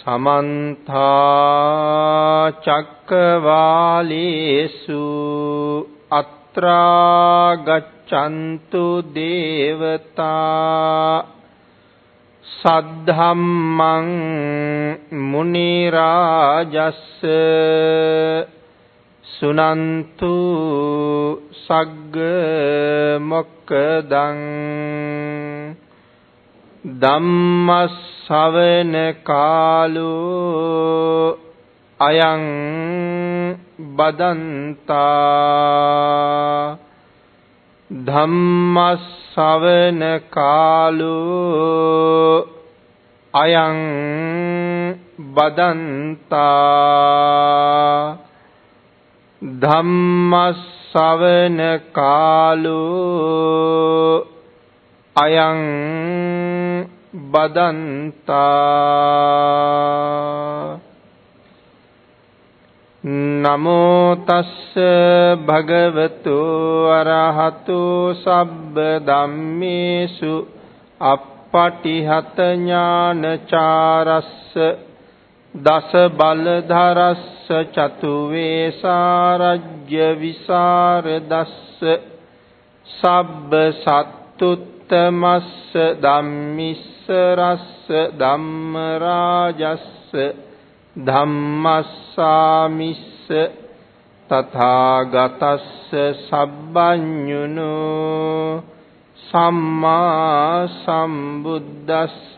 समन्त चक्रवालेषु अत्रा गच्छन्तु देवता सद्धम्मं मुनिराजस्स सुनन्तु सग्ग मोक्खदं ධම්මස්සවන කාලෝ අයං බදන්තා ධම්මස්සවන කාලෝ අයං බදන්තා ධම්මස්සවන කාලෝ අයං බදන්තා නමෝ තස්ස භගවතු අරහතු සබ්බ ධම්මේසු අප්පටිහත ඥානචාරස්ස දස බලධරස්ස චතු වේසාරජ්‍ය විසරදස්ස සබ්බ සත්තුත්තමස්ස ධම්මිස්ස රස්ස ධම්ම රාජස්ස ධම්මස්සාමිස්ස තථාගතස්ස සබ්බඤුනෝ සම්මා සම්බුද්දස්ස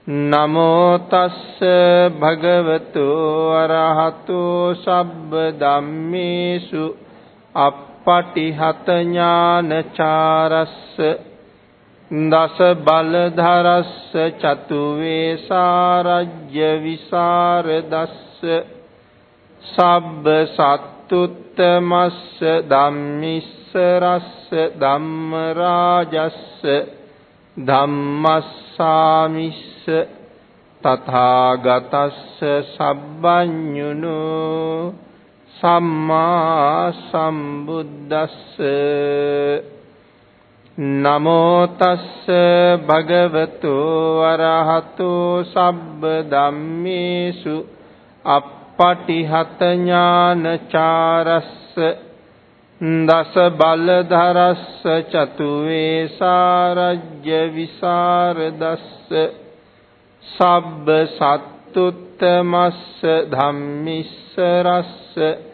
නමෝ තස්ස භගවතු අරහතු සබ්බ ධම්මේසු අප්පටිහත ඥානචාරස්ස දස බලධරස්ස චතු වේසාරජ්‍ය විසරදස්ස සබ්බ සත්තුත්තමස්ස ධම්මිස්ස රස්ස ධම්ම රාජස්ස ධම්මස්සාමිස්ස තථාගතස්ස සබ්බඤුනෝ සම්මා සම්බුද්දස්ස නමෝ තස්ස භගවතු අරහතු සබ්බ ධම්මේසු අප්පටිහත ඥානචාරස්ස දස බලධරස්ස චතු වේසාරජ්‍ය විසරදස්ස සබ්බ සත්තුත්තමස්ස ධම්මිස්ස රස්ස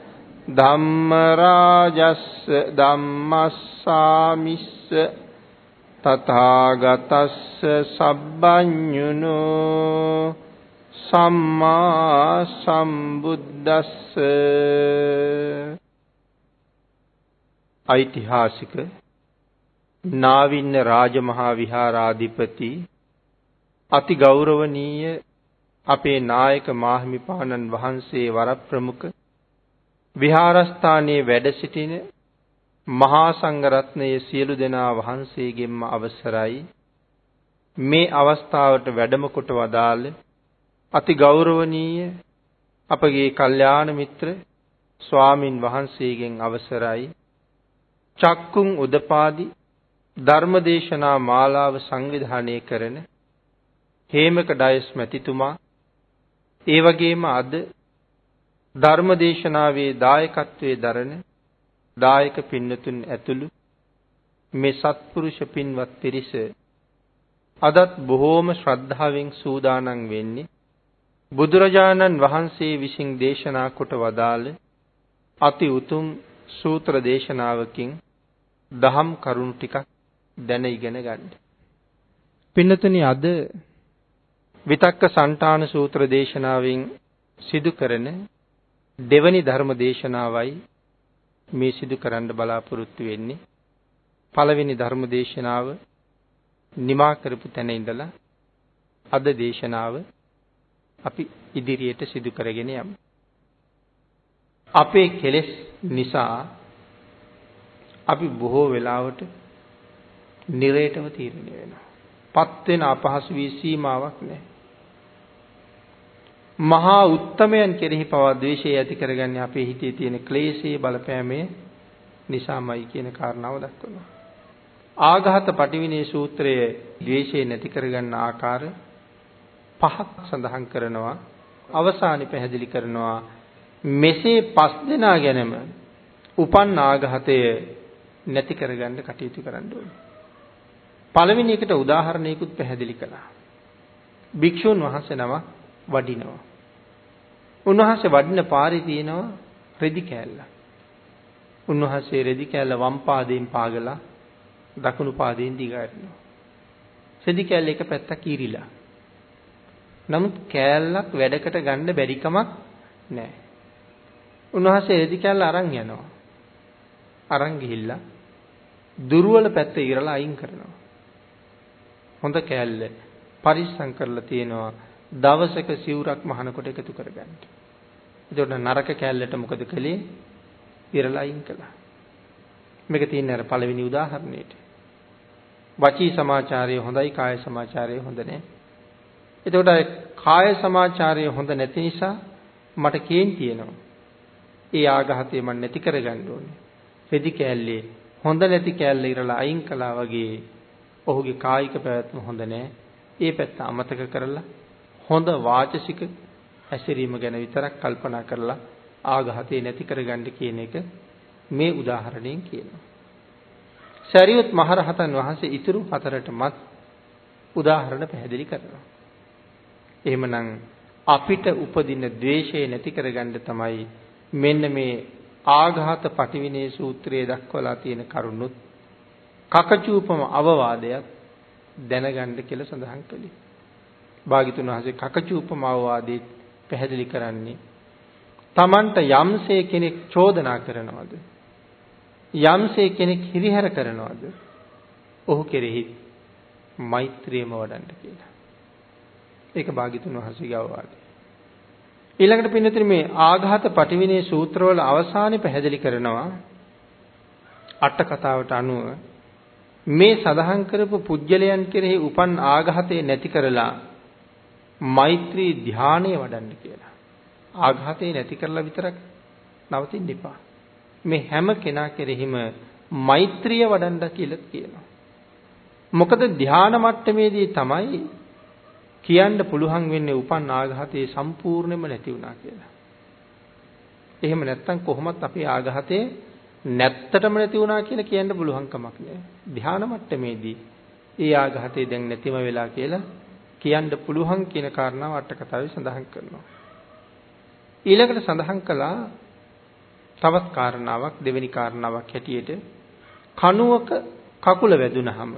ධම්ම රාජස්ස ධම්මස්සාමිස්ස තථාගතස්ස සබ්බඤුනෝ සම්මා සම්බුද්දස්ස. ඓතිහාසික නාවින්න රාජමහා විහාරාධිපති අති ගෞරවනීය අපේ නායක මාහිමිපාණන් වහන්සේ වරප්‍රමුඛ විහාරස්ථානයේ වැඩ සිටින මහා සංඝරත්නයේ සියලු දෙනා වහන්සේගෙන්ම අවසරයි මේ අවස්ථාවට වැඩම කොට වදාළ අති ගෞරවනීය අපගේ කල්යාණ මිත්‍ර ස්වාමින් වහන්සේගෙන් අවසරයි චක්කුම් උදපාදි ධර්මදේශනා මාලාව සංවිධානය කරන හේමක ඩයස් මැතිතුමා ඒ වගේම අද ධර්මදේශනාවේ දායකත්වයේ දරන දායක පින්නතුන් ඇතුළු මේ සත්පුරුෂ පින්වත් පිරිස අදත් බොහෝම ශ්‍රද්ධාවෙන් සූදානම් වෙන්නේ බුදුරජාණන් වහන්සේ විසින් දේශනා කොට වදාළ අති උතුම් සූත්‍ර දේශනාවකින් දහම් කරුණු ටිකක් දැන ඉගෙන ගන්න. පින්නතුනි අද විතක්ක සන්තාන සූත්‍ර දේශනාවෙන් සිදු කරන දෙවනි ධර්ම දේශනාවයි මේ සිදු කරන්න බලාපොරොත්තු වෙන්නේ. පළවෙනි ධර්ම දේශනාව නිමා කරපු තැන ඉඳලා අද දේශනාව අපි ඉදිරියට සිදු කරගෙන යමු. අපේ කෙලෙස් නිසා අපි බොහෝ වෙලාවට නිරේටම තීරණය වෙනවා. පත් වෙන අපහසු වී සීමාවක් නැහැ. මහා උත්තමයන් කෙරෙහි පවා ද්වේෂය ඇති කරගන්නේ අපේ හිතේ තියෙන ක්ලේශයේ බලපෑමේ නිසාමයි කියන කාරණාව දක්වනවා. ආඝාත පටිවිනේ සූත්‍රයේ ද්වේෂය නැති කරගන්න ආකාර පහක් සඳහන් කරනවා. අවසානයේ පැහැදිලි කරනවා මෙසේ 5 දෙනා ගැනම උපන් ආඝාතය නැති කරගන්න කටයුතු කරන්න ඕනේ. පළවෙනි එකට උදාහරණයකුත් පැහැදිලි කළා. භික්ෂුන් වහන්සේ නම වඩිනවා. උන්වහන්සේ වඩින පාරේ තියෙනවා රෙදි කෑල්ල. උන්වහන්සේ රෙදි කෑල්ල වම් පාදයෙන් පාගලා දකුණු පාදයෙන් දිගාරිනවා. රෙදි කෑල්ල එක පැත්තක් ඉරිලා. නමුත් කෑල්ලක් වැඩකට ගන්න බැරි කමක් නැහැ. උන්වහන්සේ රෙදි කෑල්ල අරන් යනවා. අරන් ගිහිල්ලා දුර්වල පැත්ත ඉරලා අයින් කරනවා. හොඳ කෑල්ල පරිස්සම් කරලා තියෙනවා දවසක සිවුරක් මහනකොට එකතු කරගන්න. එතකොට නරක කෑල්ලට මොකද කළේ? ඉරලා අයින් කළා. මේක තියෙන්නේ අර පළවෙනි උදාහරණේට. වචී සමාචාරය හොඳයි, කාය සමාචාරය හොඳ නැහැ. එතකොට කාය සමාචාරය හොඳ නැති නිසා මට කේන්ති එනවා. ඒ ආඝාතය මම නැති කරගන්න ඕනේ. රෙදි කෑල්ලේ හොඳ නැති කෑල්ල ඉරලා අයින් කළා වගේ ඔහුගේ කායික පැවැත්ම හොඳ නැහැ. ඒ පැත්ත අමතක කරලා හොඳ වාචසික හැසිරීම ගැන විතරක් කල්පනා කරලා ආඝාතය නැති කරගන්න කියන එක මේ උදාහරණයෙන් කියනවා. සරියුත් මහරහතන් වහන්සේ ඊතුරු හතරටමත් උදාහරණ පැහැදිලි කරනවා. එහෙමනම් අපිට උපදින ද්වේෂය නැති කරගන්න තමයි මෙන්න මේ ආඝාත පටිවිනේ සූත්‍රයේ දක්වලා තියෙන කරුණුත් කකචූපම අවවාදයක් දැනගන්න කියලා සඳහන් කළේ. භාග්‍යතුන් වහන්සේ කකචූපම අවවාදයේ පැහැදිලි කරන්නේ තමන්ට යම්සේ කෙනෙක් චෝදනා කරනවද, යම්සේ කෙනෙක් හිරිහැර කරනවද, ඔහු කෙරෙහි මෛත්‍රියම වඩන්න කියලා. ඒක භාග්‍යතුන් වහන්සේගේ අවවාදය. ඊළඟට පින්නතුනි මේ ආඝාත පටිවිනේ සූත්‍රවල අවසානයේ පැහැදිලි කරනවා අට කතාවට අනුව මේ සඳහන් කරපු පුජ්‍යලයන් කෙරෙහි උපන් ආඝාතය නැති කරලා මෛත්‍රී ධානය වඩන්න කියලා. ආඝාතය නැති කරලා විතරක් නවතින්න එපා. මේ හැම කෙනා කෙරෙහිම මෛත්‍රිය වඩන්න කියලා කියනවා. මොකද ධාන මට්ටමේදී තමයි කියන්න පුළුවන් වෙන්නේ උපන් ආඝාතයේ සම්පූර්ණයෙන්ම නැති වුණා කියලා. එහෙම නැත්නම් කොහොමත් අපේ ආඝාතයේ නැත්තටම නැති වුණා කියලා කියන්න පුළුවන් කමක් නෑ. ධාන මට්ටමේදී ඒ ආඝාතය දැන් නැතිම වෙලා කියලා කියන්න පුළුවන් කියන කාරණාව අට කතාවේ සඳහන් කරනවා. ඊළඟට සඳහන් කළා තවත් කාරණාවක්, දෙවෙනි කාරණාවක් හැටියට කණුවක කකුල වැදුනහම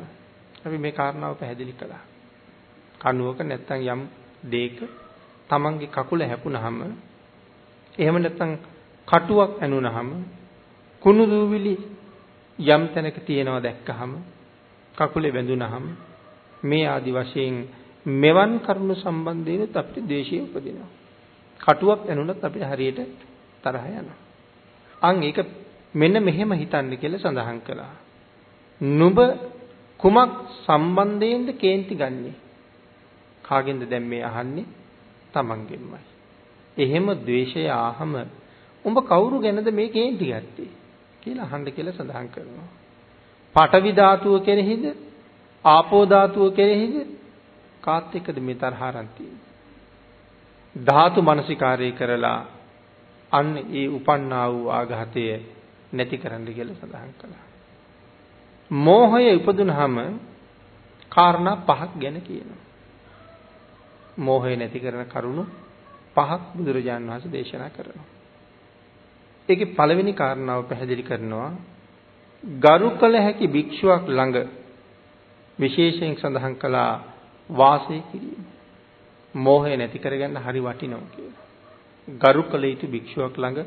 අපි මේ කාරණාව පැහැදිලි කළා. කණුවක නැත්තම් යම් දෙයක තමන්ගේ කකුල හැපුණහම, එහෙම නැත්තම් කටුවක් ඇනුනහම, කුණු දූවිලි යම් තැනක තියෙනවා දැක්කහම, කකුලේ වැදුනහම මේ ආදි වශයෙන් මෙවන් කරුණු සම්බන්ධයෙන් අපිට ද්වේෂය උපදිනවා. කටුවක් ඇනුනත් අපිට හරියට තරහ යනවා. අන් ඒක මෙන්න මෙහෙම හිතන්න කියලා සඳහන් කළා. නුඹ කුමක් සම්බන්ධයෙන්ද කේන්ති ගන්නෙ? කාගෙන්ද දැන් මේ අහන්නේ? තමන්ගෙන්මයි. එහෙම ද්වේෂය ආහම උඹ කවුරු ගැනද මේ කේන්ති ගත්තේ කියලා අහන්න කියලා සඳහන් කරනවා. පඨවි ධාතුව කෙරෙහිද? ආපෝ ධාතුව කෙරෙහිද? කාත් එක්කද මේ තරහ අරන් තියෙන්නේ? ධාතු මනසිකාරය කරලා අන්න ඒ උපන්නා වූ ආඝාතය නැති කරන්න කියලා සඳහන් කළා. මෝහය උපදුනහම කාරණා පහක් ගැන කියනවා. මෝහය නැති කරන කරුණු පහක් බුදුරජාණන් වහන්සේ දේශනා කරනවා. ඒකේ පළවෙනි කාරණාව පැහැදිලි කරනවා ගරු කළ හැකි භික්ෂුවක් ළඟ විශේෂයෙන් සඳහන් කළා වාසය කිරීම. මෝහය නැති කරගන්න හරි වටිනවා කියලා. ගරු කළ යුතු භික්ෂුවක් ළඟ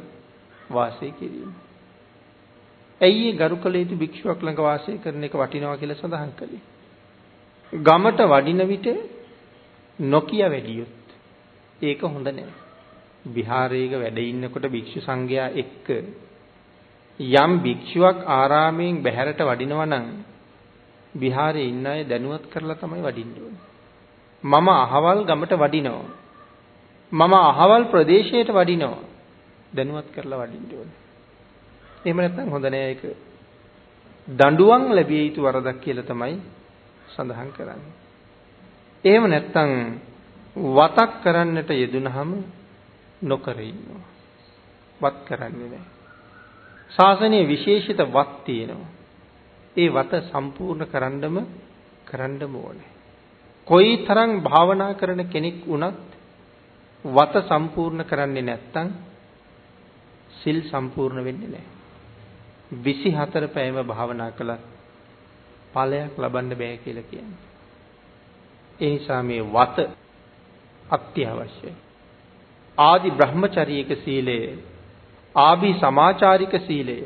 වාසය කිරීම. ඇයි ඒ ගරු කළ යුතු භික්ෂුවක් ළඟ වාසය කරන එක වටිනවා කියලා සඳහන් කළේ? ගමට වඩින විට නොකිය වැඩියොත් ඒක හොඳ නෑ. විහාරයක වැඩ ඉන්නකොට භික්ෂු සංඝයා එක්ක යම් භික්ෂුවක් ආරාමයෙන් බැහැරට වඩිනවා නම් විහාරයේ ඉන්න අය දැනුවත් කරලා තමයි වඩින්න ඕනේ. මම අහවල් ගමට වඩිනවා. මම අහවල් ප්‍රදේශයට වඩිනවා. දැනුවත් කරලා වඩින්න ඕනේ. එහෙම නැත්නම් හොඳ නෑ ඒක. දඬුවම් ලැබිය යුතු වරදක් කියලා තමයි සඳහන් කරන්නේ. එහෙම නැත්නම් වතක් කරන්නට යෙදුනහම නොකර ඉන්නවා. වත් කරන්නේ නැහැ. ශාසනයේ විශේෂිත වත් තියෙනවා. ඒ වත සම්පූර්ණ කරන්නම ඕනේ. කොයිතරම් භාවනා කරන කෙනෙක් වුණත් වත සම්පූර්ණ කරන්නේ නැත්නම් සිල් සම්පූර්ණ වෙන්නේ නැහැ. 24 පැයම භාවනා කළත් ඵලයක් ලබන්න බෑ කියලා කියන්නේ. ඒ නිසා මේ වත අත්‍යවශ්‍යයි. ආදි බ්‍රහ්මචාරීක සීලය, ආභි සමාචාරික සීලය,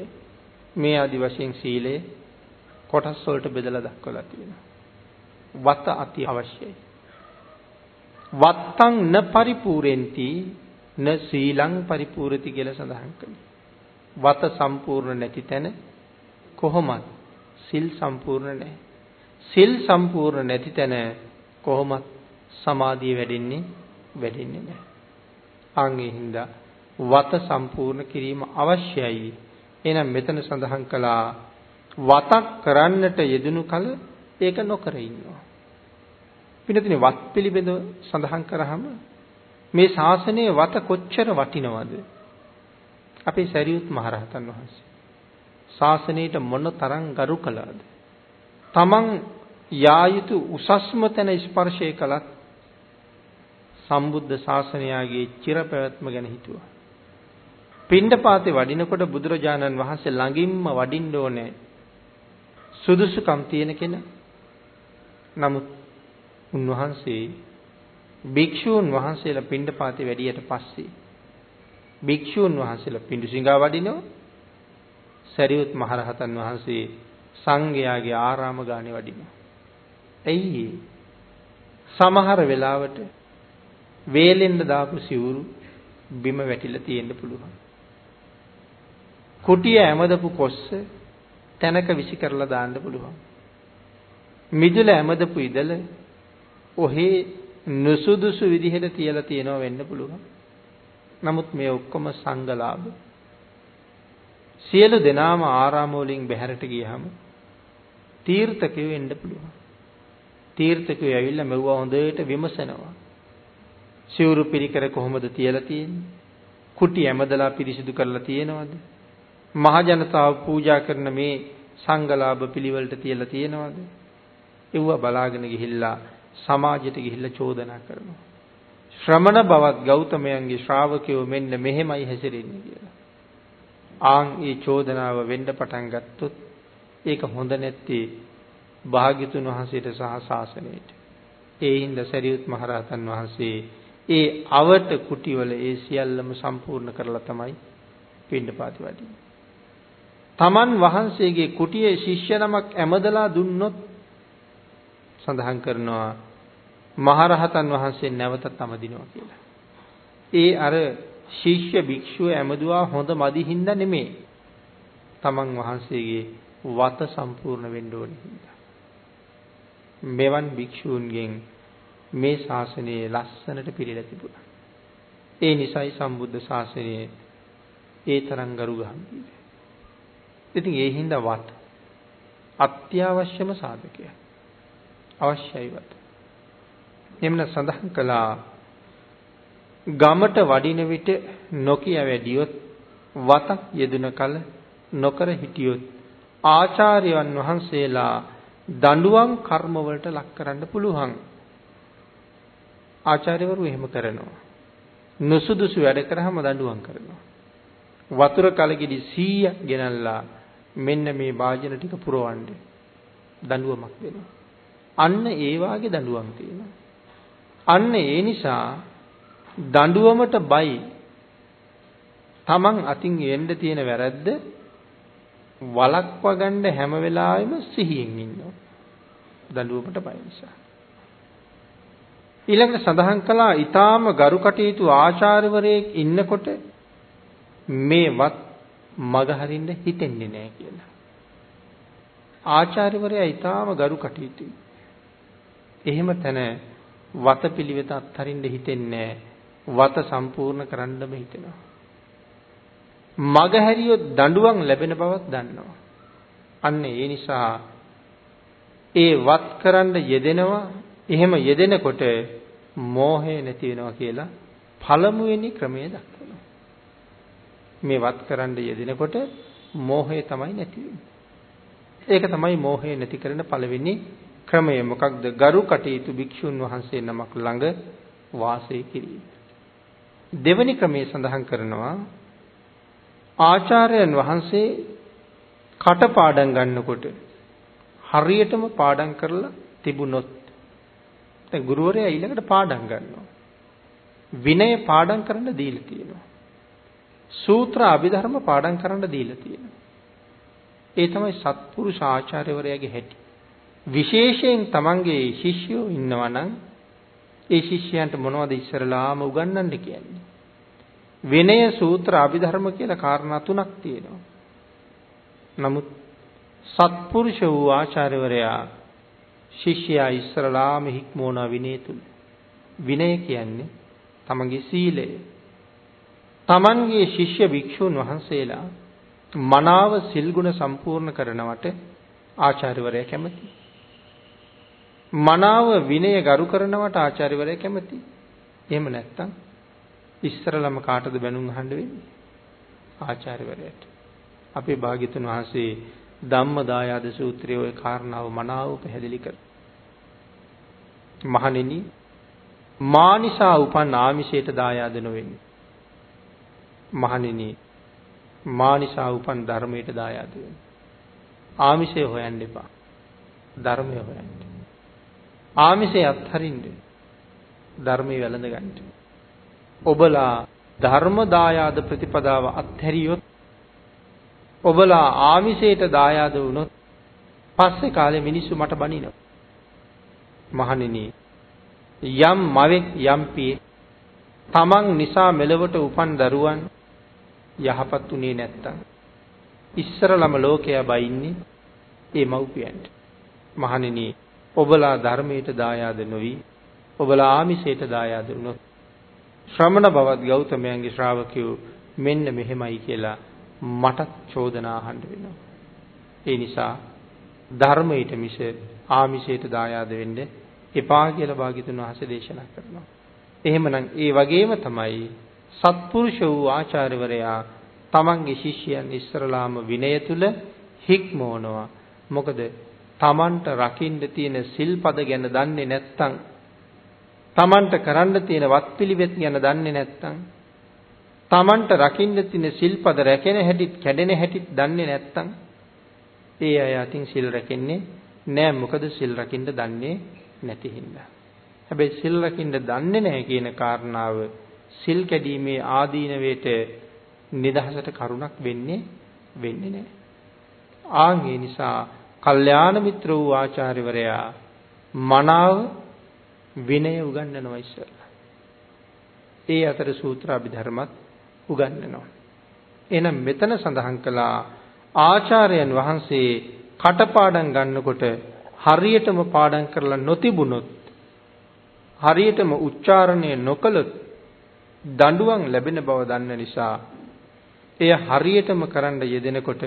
මේ ආදි වශයෙන් සීලය කොටස් වලට බෙදලා දක්වලා තියෙනවා. වත අති අවශ්‍යයි. වත්තං න පරිපූර්ෙන්ති න සීලං පරිපූර්ති කියලා සඳහන් කළේ. වත සම්පූර්ණ නැති තැන කොහොමත් සිල් සම්පූර්ණ නැහැ. සිල් සම්පූර්ණ නැති තැන කොහොමත් සමාධිය වැඩෙන්නේ නැහැ. අංගේ හින්දා වත සම්පූර්ණ කිරීම අවශ්‍යයි. එහෙනම් මෙතන සඳහන් කළා වතක් කරන්නට යෙදුණු කල ඒක නොකර ඉන්නවා. පිළිතුරේ වත් පිළිබඳව සඳහන් කරාම මේ ශාසනයේ වත කොච්චර වටිනවද? අපේ සරියුත් මහරහතන් වහන්සේ ශාසනයට මොන තරම් ගරු කළාද? තමන් යා යුතු උසස්ම තැන ස්පර්ශය කළත් සම්බුද්ධ ශාසනයගේ චිරපැවැත්ම ගැන හිතුවා. පිණ්ඩපාතේ වඩිනකොට බුදුරජාණන් වහන්සේ ළඟින්ම වඩින්න ඕනේ සුදුසුකම් තියෙන කෙනා. නමුත් උන්වහන්සේ භික්ෂූන් වහන්සේලා පිණ්ඩපාතේ වැඩියට පස්සේ භික්ෂූන් වහන්සේලා පිඬුසිඟා වඩිනවා. සරියුත් මහරහතන් වහන්සේ සංඝයාගේ ආරාම ගානේ වඩිනවා. එයි සමහර වෙලාවට වේලෙන්න දාපු සිවුරු බිම වැටිලා තියෙන්න පුළුවන්. කුටිය ඇමදපු කොස්ස තැනක විසි කරලා දාන්න පුළුවන්. මිදුල ඇමදපු ඉදල ඔහේ නුසුදුසු විදිහට තියලා තියෙනවා වෙන්න පුළුවන්. නමුත් මේ ඔක්කොම සංඝලාභ. සියලු දෙනාම ආරාම වලින් බැහැරට ගියහම තීර්ථකයෝ එන්න පුළුවන්. තීර්ථකයෝ ඇවිල්ලා මෙවුව හොඳට විමසනවා. සිවුරු පිරිකර කොහොමද තියලා තියෙන්නේ? කුටි ඇමදලා පිරිසිදු කරලා තියෙනවද? මහ ජනතාව පූජා කරන මේ සංඝලාභ පිළිවෙලට තියලා තියෙනවද? ඒව බලාගෙන ගිහිල්ලා සමාජයට ගිහිල්ලා චෝදනා කරනවා. ශ්‍රමණ බවත් ගෞතමයන්ගේ ශ්‍රාවකයෝ මෙන්න මෙහෙමයි හැසිරෙන්නේ කියලා. ආන් ඒ චෝදනාව වෙන්න පටන් ගත්තොත් ඒක හොඳ නැත්තේ භාග්‍යතුන් වහන්සේට සහ ශාසනයට. ඒ හින්දා සරියුත් මහරහතන් වහන්සේ ඒ අවට කුටිවල ඒ සියල්ලම සම්පූර්ණ කරලා තමයි පිණ්ඩපාත වඩින්නේ. තමන් වහන්සේගේ කුටියේ ශිෂ්‍ය නමක් ඇමදලා දුන්නොත් සඳහන් කරනවා මහරහතන් වහන්සේ නැවතත් අමදිනවා කියලා. ඒ අර ශිෂ්‍ය භික්ෂුව ඇමදුවා හොඳ මදි හින්දා නෙමෙයි. තමන් වහන්සේගේ වත සම්පූර්ණ වෙන්න ඕනේ හින්දා. මෙවන් භික්ෂූන්ගෙන් මේ ශාසනයේ ලස්සනට පිරීලා තිබුණා. ඒ නිසයි සම්බුද්ධ ශාසනයේ ඒ තරම් ගරු ගම්භීරයි. ඉතින් ඒ හින්දා වත් අත්‍යවශ්‍යම සාධකයක්. අවශ්‍යයි වත්. එම්න සඳහන් කළා ගමට වඩින විට නොකිය වැඩියොත් වතක් යෙදුන කල නොකර හිටියොත් ආචාර්යයන් වහන්සේලා දඬුවම් කර්ම වලට ලක් කරන්න පුළුවන්. ආචාර්යවරු එහෙම කරනවා. නුසුදුසු වැඩ කරාම දඬුවම් කරනවා. වතුර කලකිරි 100ක් ගෙනල්ලා මෙන්න මේ වාජන ටික පුරවන්නේ දඬුවමක් දෙනවා. අන්න ඒ වාගේ දඬුවම් තියෙනවා. අන්න ඒ නිසා දඬුවමට බයි තමන් අතින් වෙන්න තියෙන වැරද්ද වළක්වා ගන්න හැම වෙලාවෙම සිහියෙන් ඉන්නවා. දඬුවමට බය නිසා. ඊළඟට සඳහන් කළා ඊටාම ගරු කටයුතු ආචාර්යවරයෙක් ඉන්නකොට මේවත් මග හරින්න හිතෙන්නේ නැහැ කියලා. ආචාර්යවරයා ඊටාම ගරු කටයුතුයි. එහෙම තැන වතපිලිවෙත අත්හරින්න හිතෙන්නේ වත සම්පූර්ණ කරන්නම හිතෙනවා. මග හැරියොත් දඬුවම් ලැබෙන බවක් දන්නවා. අන්න ඒ නිසා ඒ වත් කරන්න යෙදෙනවා. එහෙම යෙදෙනකොට මෝහය නැති වෙනවා කියලා පළමුවෙනි ක්‍රමය දක්වනවා. මේ වත් කරන්න යෙදෙනකොට මෝහය තමයි නැති වෙන්නේ. ඒක තමයි මෝහය නැති කරන පළවෙනි ක්‍රමය. මොකක්ද? ගරු කටයුතු භික්ෂුන් වහන්සේ නමක් ළඟ වාසය කිරීම. දෙවෙනි ක්‍රමයේ සඳහන් කරනවා ආචාර්යයන් වහන්සේ කටපාඩම් ගන්නකොට හරියටම පාඩම් කරලා තිබුණොත් දැන් ගුරුවරයා ඊළඟට පාඩම් ගන්නවා. විනය පාඩම් කරන්න දීලා තියෙනවා. සූත්‍ර අභිධර්ම පාඩම් කරන්න දීලා තියෙනවා. ඒ තමයි සත්පුරුෂ ආචාර්යවරයාගේ හැටි. විශේෂයෙන් තමන්ගේ ශිෂ්‍යයෝ ඉන්නවා නම් ඒ ශිෂ්‍යයන්ට මොනවද ඉස්සරලාම උගන්වන්න කියන්නේ? විනය සූත්‍ර අභිධර්ම කියලා කාරණා තුනක් තියෙනවා. නමුත් සත්පුරුෂ වූ ආචාර්යවරයා ශිෂ්‍යයා ඉස්සරලාම හික්මෝන විනය තුල. විනය කියන්නේ තමන්ගේ සීලය. තමන්ගේ ශිෂ්‍ය භික්ෂුන් වහන්සේලා මනාව සිල් ගුණ සම්පූර්ණ කරනවට ආචාර්යවරයා කැමති. මනාව විනය ගරු කරනවට ආචාර්යවරයා කැමති. එහෙම නැත්නම් ඉස්සරලම කාටද බැනුම් අහන්න වෙන්නේ? ආචාර්යවරයාට. අපේ භාග්‍යතුන් වහන්සේ ධම්මදායාද සූත්‍රයේ ওই කාරණාව මනාව පැහැදිලි කර. මහණෙනි, මානිසා උපන් ආමිෂයට දායාද නොවෙන්නේ. මහණෙනි, මානිසා උපන් ධර්මයට දායාද වෙන්න. ආමිෂය හොයන්න එපා. ධර්මය හොයන්න. ආමිෂය අත්හරින්න. ධර්මය වැළඳ ගන්න. ඔබලා ධර්ම දායාද ප්‍රතිපදාව අත්හැරියොත්, ඔබලා ආමිෂයට දායාද වුණොත් පස්සේ කාලේ මිනිස්සු මට බනිනවා. මහණෙනි, යම් මවෙක් යම් පියෙක් තමන් නිසා මෙලවට උපන් දරුවන් යහපත් උනේ නැත්තම් ඉස්සරළම ලෝකයා බයින්නේ ඒ මව්පියන්ට. මහණෙනි, ඔබලා ධර්මයට දායාද නොවි, ඔබලා ආමිෂයට දායාද වුණොත් ශ්‍රමණ බවත් ගෞතමයන්ගේ ශ්‍රාවකයෝ මෙන්න මෙහෙමයි කියලා මටත් චෝදනා අහන්න වෙනවා. ඒ නිසා ධර්මයට මිස ආමිෂයට දායාද වෙන්න එපා කියලා භාග්‍යතුන් වහන්සේ දේශනා කරනවා. එහෙමනම් ඒ වගේම තමයි සත්පුරුෂ වූ ආචාර්යවරයා තමන්ගේ ශිෂ්‍යයන් ඉස්සරලාම විනය තුල හික්මවනවා. මොකද තමන්ට රකින්න තියෙන සිල්පද ගැන දන්නේ නැත්නම්, තමන්ට කරන්න තියෙන වත්පිළිවෙත් ගැන දන්නේ නැත්නම්, තමන්ට රකින්න තියෙන සිල්පද රැකෙන හැටිත් කැඩෙන හැටිත් දන්නේ නැත්නම් ඒ අය අතින් සිල් රැකෙන්නේ නෑ. මොකද සිල් රකින්න දන්නේ නැති හින්දා. හැබැයි සිල් රකින්න දන්නේ නැහැ කියන කාරණාව සිල් කැඩීමේ ආදීනවයට නිදහසට කරුණක් වෙන්නේ නැහැ. ඒ නිසා කල්යාණ මිත්‍ර වූ ආචාර්යවරයා මනාව විනය උගන්වනවා ඉස්සෙල්ලා. ඒ අතර සූත්‍ර අභිධර්මත් උගන්වනවා. එහෙනම් මෙතන සඳහන් කළා ආචාර්යයන් වහන්සේ කටපාඩම් ගන්නකොට හරියටම පාඩම් කරලා නොතිබුණොත්, හරියටම උච්චාරණය නොකළොත් දඬුවම් ලැබෙන බව දන්න නිසා එය හරියටම කරන්න යෙදෙනකොට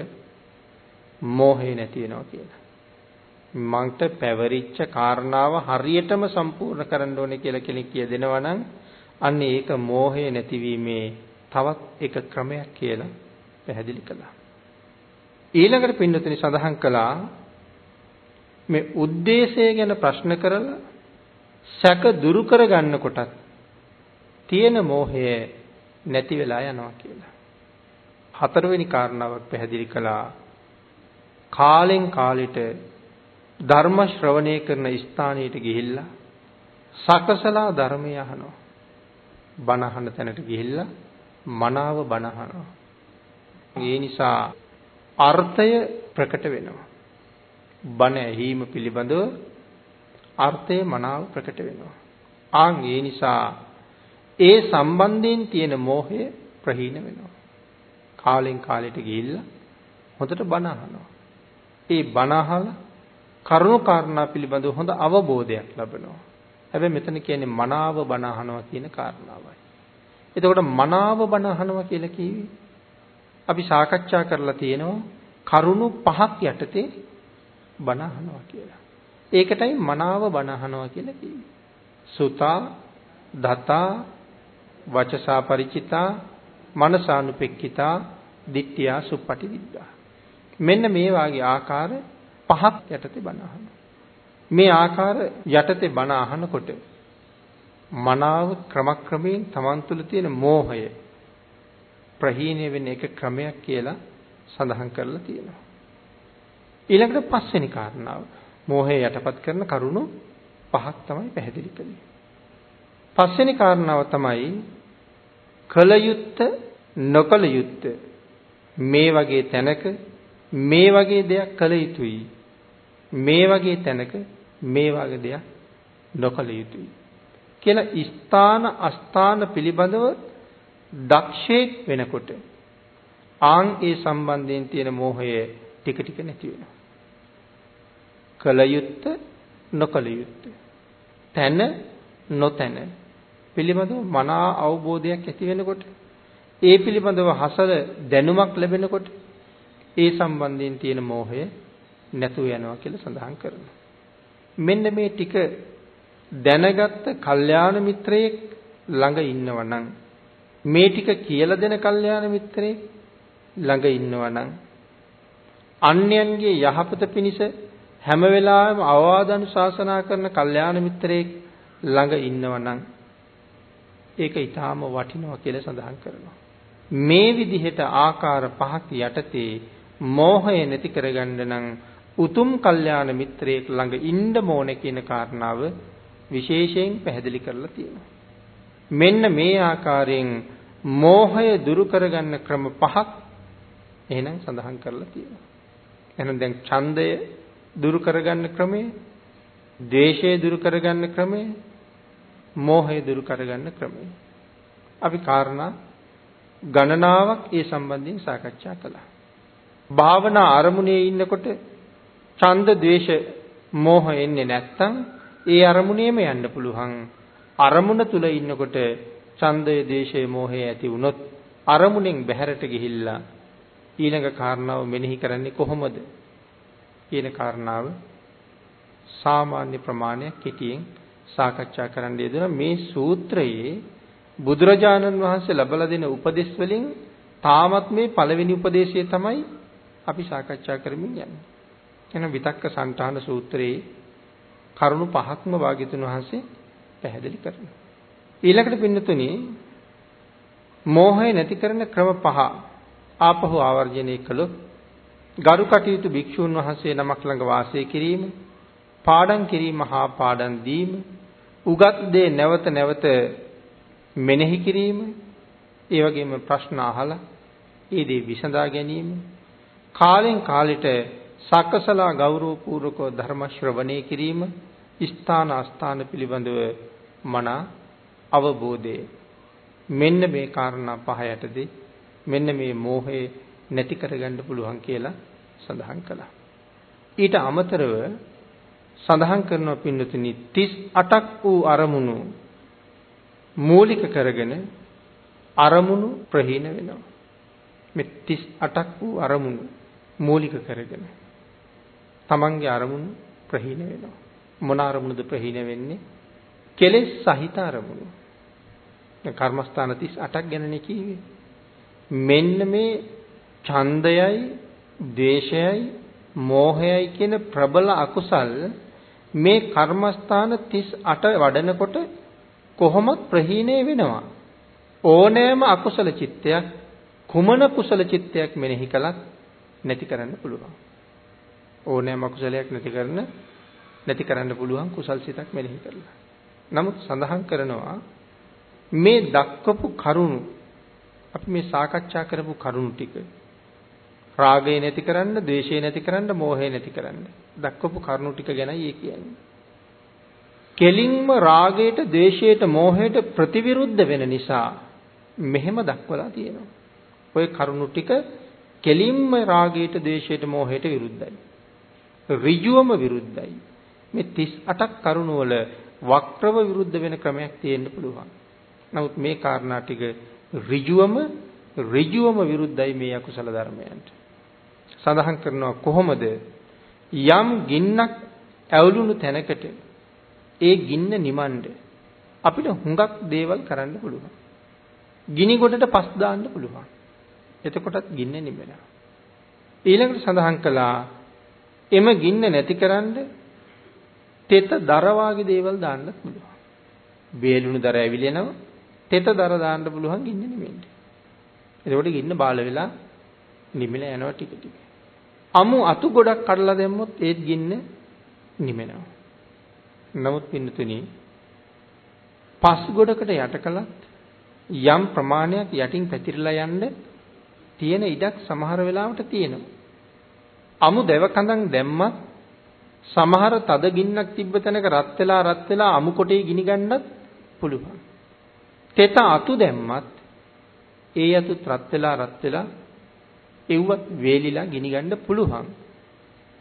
මෝහය නැති වෙනවා කියලා. මන්ට පැවරිච්ච කාරණාව හරියටම සම්පූර්ණ කරන්න ඕනේ කියලා කෙනෙක් කියදෙනවා නම් අන්න ඒක මෝහය නැතිවීමේ තවත් එක ක්‍රමයක් කියලා පැහැදිලි කළා. ඊළඟට පින්නතුනි සඳහන් කළා මේ ಉದ್ದೇಶය ගැන ප්‍රශ්න කරලා සැක දුරු කරගන්නකොටත් තියෙන මෝහය නැති වෙලා යනවා කියලා. හතරවෙනි කාරණාවක් පැහැදිලි කළා. කාලෙන් කාලෙට ධර්ම ශ්‍රවණය කරන ස්ථානයට ගිහිල්ලා සකසලා ධර්මය අහනවා. බණ අහන තැනට ගිහිල්ලා මනාව බණ අහනවා. ඒ නිසා අර්ථය ප්‍රකට වෙනවා. බණ ඇහිීම පිළිබඳව අර්ථය මනාව ප්‍රකට වෙනවා. ඒ නිසා ඒ සම්බන්ධයෙන් තියෙන මෝහය ප්‍රහීන වෙනවා. කාලෙන් කාලෙට ගිහිල්ලා හොඳට බණ අහනවා. ඒ බණ අහලා කරුණු කාරණා පිළිබඳව හොඳ අවබෝධයක් ලබනවා. හැබැයි මෙතන කියන්නේ මනාව බණ අහනවා කියන කාරණාවයි. එතකොට මනාව බණ අහනවා කියලා කිව්වේ අපි සාකච්ඡා කරලා තියෙනවා කරුණු 5ක් යටතේ බණ අහනවා කියලා. ඒකටයි මනාව බණ අහනවා කියලා කිව්වේ. සුතා, දතා, වචසා පරිචිතා, මනසානුපෙක්කිතා, දිට්ඨියා සුප්පටිවිද්දා. මෙන්න මේ වාගේ ආකාර පහක් යටතේ බණ අහනවා. මේ ආකාර යටතේ බණ අහනකොට මනාව ක්‍රමක්‍රමයෙන් Taman තුල තියෙන මෝහය ප්‍රහීණය වෙන එක ක්‍රමයක් කියලා සඳහන් කරලා තියෙනවා. ඊළඟට පස්වෙනි කාරණාව මෝහය යටපත් කරන කරුණු පහක් තමයි පැහැදිලි කළේ. පස්වෙනි කාරණාව තමයි කල යුත්ත නොකල යුත්ත මේ වගේ තැනක මේ වගේ දෙයක් කළ යුතුයි. මේ වගේ තැනක මේ වගේ දෙයක් නොකළ යුතුයි කියලා ස්ථාන අස්ථාන පිළිබඳව දක්ෂයෙක් වෙනකොට ආන් ඒ සම්බන්ධයෙන් තියෙන මෝහය ටික ටික නැති වෙනවා. කළ යුත්ත නොකළ යුත්ත තැන නොතැන පිළිබඳව මනා අවබෝධයක් ඇති වෙනකොට ඒ පිළිබඳව හසල දැනුමක් ලැබෙනකොට ඒ සම්බන්ධයෙන් තියෙන මෝහය නැතුව යනවා කියලා සඳහන් කරනවා. මෙන්න මේ ටික දැනගත්ත කල්යාණ මිත්‍රයෙක් ළඟ ඉන්නවා නම් මේ ටික කියලා දෙන කල්යාණ මිත්‍රයෙක් ළඟ ඉන්නවා නම් අන්‍යයන්ගේ යහපත පිණිස හැම වෙලාවෙම අවවාද අනුශාසනා කරන කල්යාණ මිත්‍රයෙක් ළඟ ඉන්නවා නම් ඒක ඊටාම වටිනවා කියලා සඳහන් කරනවා. මේ විදිහට ආකාර පහක් යටතේ මෝහය නැති කරගන්න නම් උතුම් කල්යාණ මිත්‍රයෙක් ළඟ ඉන්න ඕනේ කියන කාරණාව විශේෂයෙන් පැහැදිලි කරලා තියෙනවා. මෙන්න මේ ආකාරයෙන් මෝහය දුරු කරගන්න ක්‍රම පහක් එහෙනම් සඳහන් කරලා තියෙනවා. එහෙනම් දැන් ඡන්දය දුරු කරගන්න ක්‍රමය, ද්වේෂය දුරු කරගන්න ක්‍රමය, මෝහය දුරු කරගන්න ක්‍රමය. අපි කාරණා ගණනාවක් ඒ සම්බන්ධයෙන් සාකච්ඡා කළා. භාවනා අරමුණේ ඉන්නකොට ඡන්ද, ද්වේෂ, මෝහ එන්නේ නැත්තම් ඒ අරමුණේම යන්න පුළුවන්. අරමුණ තුල ඉන්නකොට ඡන්දය, ද්වේෂය, මෝහය ඇති වුණොත් අරමුණෙන් බැහැරට ගිහිල්ලා ඊළඟ කාරණාව මෙනෙහි කරන්නේ කොහොමද කියන කාරණාව සාමාන්‍ය ප්‍රමාණයක් කෙටියෙන් සාකච්ඡා කරන්න යෙදුණා. මේ සූත්‍රයේ බුදුරජාණන් වහන්සේ ලබලා දෙන උපදෙස් වලින් තාමත් මේ පළවෙනි උපදේශය තමයි අපි සාකච්ඡා කරමින් යන්නේ. එහෙනම් විතක්ක සංඨාන සූත්‍රයේ කරුණු පහක්ම භාග්‍යතුන් වහන්සේ පැහැදිලි කරනවා. ඊළඟට පින්නතුනි මෝහය නැති කරන ක්‍රම පහ ආපහු ආවර්ජනය කළොත් ගරු කටයුතු භික්ෂුන් වහන්සේ නමක් ළඟ වාසය කිරීම, පාඩම් කිරීම හා පාඩම් දීම, උගත් දේ නැවත නැවත මෙනෙහි කිරීම, ඒ වගේම ප්‍රශ්න අහලා ඒ දේ විසඳා ගැනීම, කාලෙන් කාලෙට සකසලා ගෞරවපූර්වකව ධර්ම ශ්‍රවණය කිරීම, ස්ථාන අස්ථාන පිළිබඳව මනා අවබෝධය. මෙන්න මේ කාරණා පහ යටදී මෙන්න මේ මෝහය නැති කරගන්න පුළුවන් කියලා සඳහන් කළා. ඊට අමතරව සඳහන් කරනවා පින්නතුනි 38ක් වූ අරමුණු මූලික කරගෙන අරමුණු ප්‍රහීන වෙනවා. මේ 38ක් වූ අරමුණු මූලික කරගෙන තමන්ගේ අරමුණු ප්‍රහීන වෙනවා. මොන අරමුණුද ප්‍රහීන වෙන්නේ? කෙලෙස් සහිත අරමුණු. දැන් කර්මස්ථාන 38ක් ගැනනේ කිව්වේ. මෙන්න මේ ඡන්දයයි, ද්වේෂයයි, මෝහයයි කියන ප්‍රබල අකුසල් මේ කර්මස්ථාන 38 වඩනකොට කොහොමද ප්‍රහීණය වෙනවා? ඕනෑම අකුසල චිත්තයක් කුමන කුසල චිත්තයක් මෙනෙහි කළත් නැති කරන්න පුළුවන්. ඕනෑම අකුසලයක් නැති කරන්න පුළුවන් කුසල් සිතක් මෙනෙහි කරලා. නමුත් සඳහන් කරනවා මේ දක්වපු කරුණු අපි මේ සාකච්ඡා කරපු කරුණු ටික රාගය නැති කරන්න, ද්වේෂය නැති කරන්න, මෝහය නැති කරන්න දක්වපු කරුණු ටික ගැනයි කියන්නේ. කෙලින්ම රාගයට, ද්වේෂයට, මෝහයට ප්‍රතිවිරුද්ධ වෙන නිසා මෙහෙම දක්වලා තියෙනවා. ඔය කරුණු ටික කෙලින්ම රාගයට, ද්වේෂයට, මෝහයට විරුද්ධයි. ඍජුවම විරුද්ධයි. මේ 38ක් කරුණු වල වක්‍රව විරුද්ධ වෙන ක්‍රමයක් තියෙන්න පුළුවන්. නමුත් මේ කාරණා ටික ඍජුවම විරුද්ධයි මේ අකුසල ධර්මයන්ට. සඳහන් කරනවා කොහොමද? යම් ගින්නක් ඇවුලුණු තැනකට ඒ ගින්න නිමණ්ඩ අපිට හුඟක් දේවල් කරන්න පුළුවන්. ගිනි ගොඩට පස් දාන්න පුළුවන්. එතකොටත් ගින්න නිවෙනවා. ඊළඟට සඳහන් කළා එම ගින්න නැතිකරන්න තෙත දර වාගේ දේවල් දාන්න පුළුවන්. වේලුණු දර ඇවිලෙනවා. තෙත දර දාන්න පුළුවන් ගින්න නිවෙන්න. එතකොට ගින්න බාල වෙලා නිමිලා යනවා ටික ටික. අමු අතු ගොඩක් කඩලා දැම්මොත් ඒත් ගින්න නිවෙනවා. නමුත් පින්නතුනි පස් ගොඩකට යට කළත් යම් ප්‍රමාණයක් යටින් පැතිරලා යන්න තියෙන ඉඩක් සමහර වෙලාවට තියෙනවා. අමු දැව කඳන් දැම්මත් සමහර තද ගින්නක් තිබ්බ තැනක රත් වෙලා අමු කොටේ ගිනි ගන්නත් පුළුවන්. තෙත අතු දැම්මත් ඒ අතුත් රත් වෙලා එව්වත් වේලිලා ගිනි ගන්න පුළුවන්.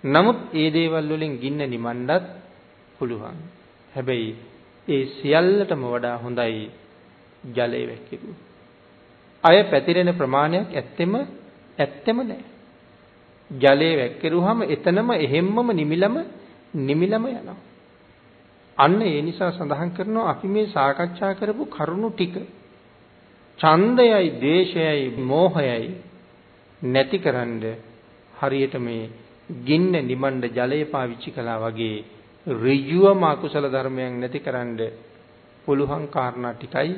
නමුත් ඒ දේවල් වලින් ගින්න නිමන්නත් පුළුවන්. හැබැයි ඒ සියල්ලටම වඩා හොඳයි ජලය වැක්කිරුව. අය පැතිරෙන ප්‍රමාණයක් ඇත්තෙම නැහැ. ජලය වැක්කිරුවහම එතනම එහෙම්මම නිමිලම යනවා. අන්න ඒ නිසා සඳහන් කරනවා අපි මේ සාකච්ඡා කරපු කරුණු ටික ඡන්දයයි, ද්වේෂයයි, මෝහයයි නැතිකරන්න හරියට මේ ගින්න නිමණ්ඩ ජලය පාවිච්චි කළා වගේ ඍජුවම අකුසල ධර්මයන් නැතිකරන්න පුළුවන් කාරණා ටිකයි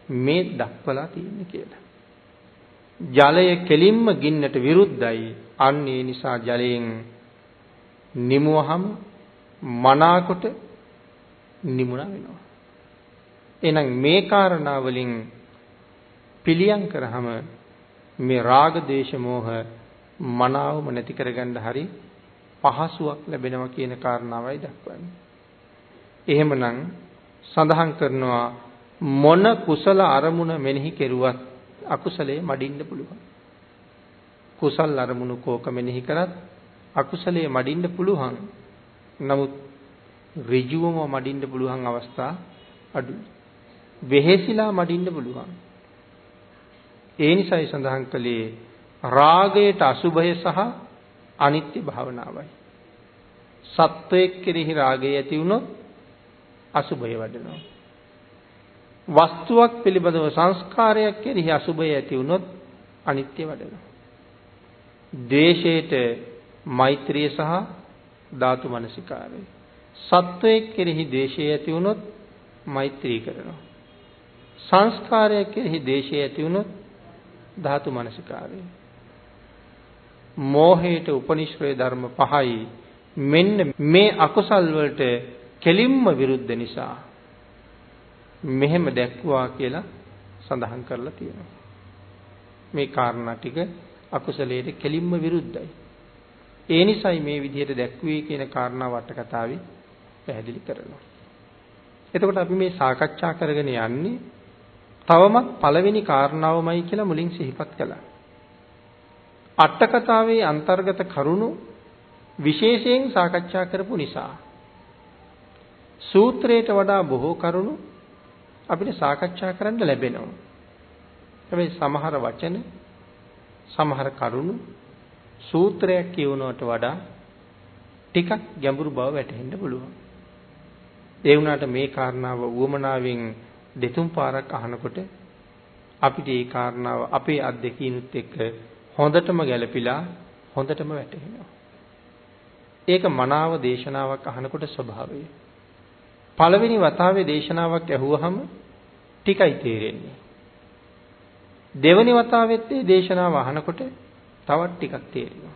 මේ දක්වලා තියෙන්නේ කියලා. ජලය කෙලින්ම ගින්නට විරුද්ධයි. අන්න ඒ නිසා ජලයෙන් නිමුවහම මනාකොට නිමුණා වෙනවා. එහෙනම් මේ කාරණා වලින් පිළියම් කරාම මේ රාග දේශ මොහ මනාවම නැති කරගන්න හරි පහසුවක් ලැබෙනවා කියන කාරණාවයි දක්වන්නේ. එහෙමනම් සඳහන් කරනවා මොන කුසල අරමුණ මෙනෙහි කෙරුවත් අකුසලයේ මඩින්න පුළුවන්. කුසල අරමුණු කෝක මෙනෙහි කරත් අකුසලයේ මඩින්න පුළුවන්. නමුත් ඍජුවම මඩින්න පුළුවන් අවස්ථා අඩුයි. වෙහෙසිලා මඩින්න පුළුවන්. ඒ නිසායි සඳහන් කළේ රාගයට අසුභය සහ අනිත්‍ය භාවනාවයි. සත්වයක් කෙරෙහි රාගය ඇති වුණොත් අසුභය වඩනවා. වස්තුවක් පිළිබඳව සංස්කාරයක් කෙරෙහි අසුභය ඇති වුණොත් අනිත්‍ය වඩනවා. ද්වේෂයට මෛත්‍රිය සහ ධාතු මනසිකාරය. සත්වයක් කෙරෙහි ද්වේෂය ඇති වුණොත් මෛත්‍රී කරනවා. සංස්කාරයක් කෙරෙහි ද්වේෂය ඇති වුණොත් ධාතු මනසිකාරය. මෝහයට උපනිශ්‍රේ ධර්ම පහයි. මෙන්න මේ අකුසල් වලට කෙලින්ම විරුද්ධ නිසා මෙහෙම දැක්වා කියලා සඳහන් කරලා තියෙනවා. මේ කාරණා ටික අකුසලයට කෙලින්ම විරුද්ධයි. ඒ නිසායි මේ විදිහට දැක්වේ කියන කාරණා වට කතාවේ පැහැදිලි කරනවා. එතකොට අපි මේ සාකච්ඡා කරගෙන යන්නේ තවමත් පළවෙනි කාරණාවමයි කියලා මුලින් සිහිපත් කළා. අට කතාවේ අන්තර්ගත කරුණු විශේෂයෙන් සාකච්ඡා කරපු නිසා සූත්‍රයට වඩා බොහෝ කරුණු අපිට සාකච්ඡා කරන්න ලැබෙනවා. හැබැයි සමහර වචන සමහර කරුණු සූත්‍රයක් කියවනවට වඩා ටිකක් ගැඹුරු බව වැටහෙන්න පුළුවන්. ඒ වුණාට මේ කාරණාව උවමනාවෙන් දෙතුන් පාරක් අහනකොට අපිට මේ කාරණාව අපේ අත්දැකීනුත් එක්ක හොඳටම ගැළපිලා හොඳටම වැටහෙනවා. ඒක මනාව දේශනාවක් අහනකොට ස්වභාවය. පළවෙනි වතාවේ දේශනාවක් ඇහුවහම ටිකයි තේරෙන්නේ. දෙවෙනි වතාවෙත් මේ දේශනාව අහනකොට තවත් ටිකක් තේරෙනවා.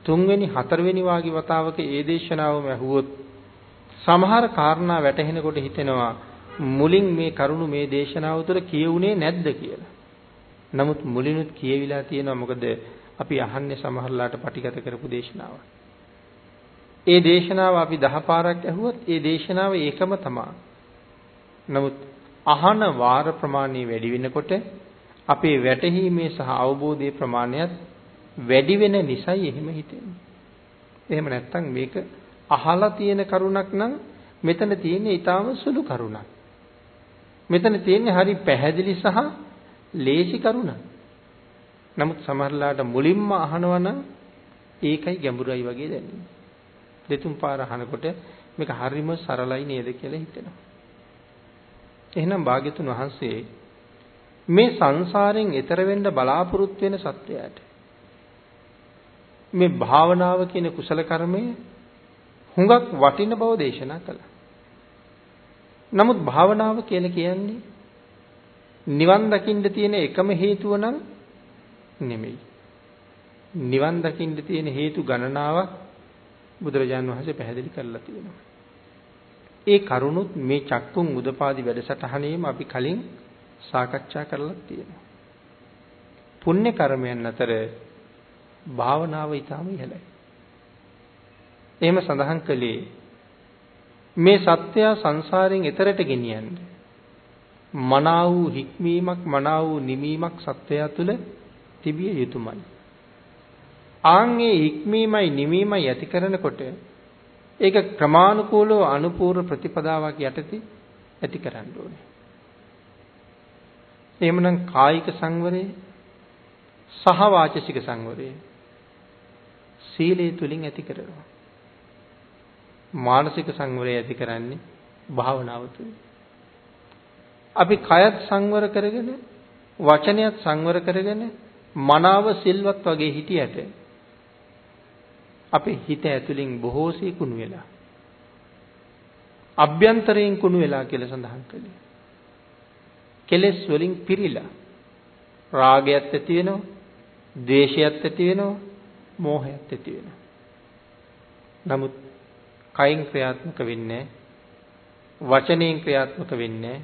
තුන්වෙනි හතරවෙනි වාගේ වතාවක මේ දේශනාවම ඇහුවොත් සමහර කාරණා වැටහෙනකොට හිතෙනවා මුලින් මේ කරුණු මේ දේශනාව තුළ කියුනේ නැද්ද කියලා. නමුත් මුලිනුත් කියවිලා තියෙනවා. මොකද අපි අහන්නේ සමහරලාට පටිගත කරපු දේශනාවක්. ඒ දේශනාව අපි 10 පාරක් ඇහුවොත් ඒ දේශනාව ඒකම තමයි. නමුත් අහන වාර ප්‍රමාණය වැඩි වෙනකොට අපේ වැටහීමේ සහ අවබෝධයේ ප්‍රමාණයත් වැඩි වෙන නිසායි එහෙම හිතෙන්නේ. එහෙම නැත්නම් මේක අහලා තියෙන කරුණක් නම් මෙතන තියෙන්නේ ඊටාම සුළු කරුණක්. මෙතන තියෙන්නේ හරි පැහැදිලි සහ ලේසි කරුණක්. නමුත් සමහරලාට මුලින්ම අහනවා නම් ඒකයි ගැඹුරයි වගේ දැනෙන්නේ. දෙතුන් පාර අහනකොට මේක හරිම සරලයි නේද කියලා හිතෙනවා. එහෙනම් භාග්‍යතුන් වහන්සේ මේ සංසාරයෙන් එතර වෙන්න බලාපොරොත්තු වෙන සත්‍යයට මේ භාවනාව කියන කුසල කර්මය හුඟක් වටින බව දේශනා කළා. නමුත් භාවනාව කියලා කියන්නේ නිවන් දකින්න තියෙන එකම හේතුව නම් නෙමෙයි. නිවන් දකින්න තියෙන හේතු ගණනාවක් බුදුරජාණන් වහන්සේ පැහැදිලි කරලා තියෙනවා. ඒ කරුණුත් මේ චක්කුන් උදපාදි වැඩසටහනේම අපි කලින් සාකච්ඡා කරලා තියෙනවා. පුණ්‍ය කර්මයන් අතර භාවනාව ඊටම ඉහළයි. එහෙම සඳහන් කළේ මේ සත්‍ය සංසාරයෙන් එතරට ගෙනියන්න මනා වූ හික්මීමක් මනා වූ නිමීමක් සත්‍යය තුළ තිබිය යුතුමයි. ආන්ගේ හික්මීමයි නිමීමයි ඇති කරනකොට ඒක ක්‍රමානුකූලව අනුපූර්ව ප්‍රතිපදාවක් යටතේ ඇති කරන්න ඕනේ. එහෙමනම් කායික සංවරය සහ වාචසික සංවරය සීලය තුලින් ඇති කරනවා. මානසික සංවරය ඇති කරන්නේ භාවනාව තුලින්. අපි කයත් සංවර කරගෙන වචනයත් සංවර කරගෙන මනාව සිල්වත් වගේ හිටියට අපේ හිත ඇතුලින් බොහෝසේ කුණු වෙලා අභ්‍යන්තරයෙන් කුණු වෙලා කියලා සඳහන් කළේ. කෙලෙස් වලින් පිරීලා රාගයත් ඇති වෙනවා, ද්වේෂයත් ඇති වෙනවා, මෝහයත් ඇති වෙනවා. නමුත් කයින් ක්‍රියාත්මක වෙන්නේ වචනයෙන් ක්‍රියාත්මක වෙන්නේ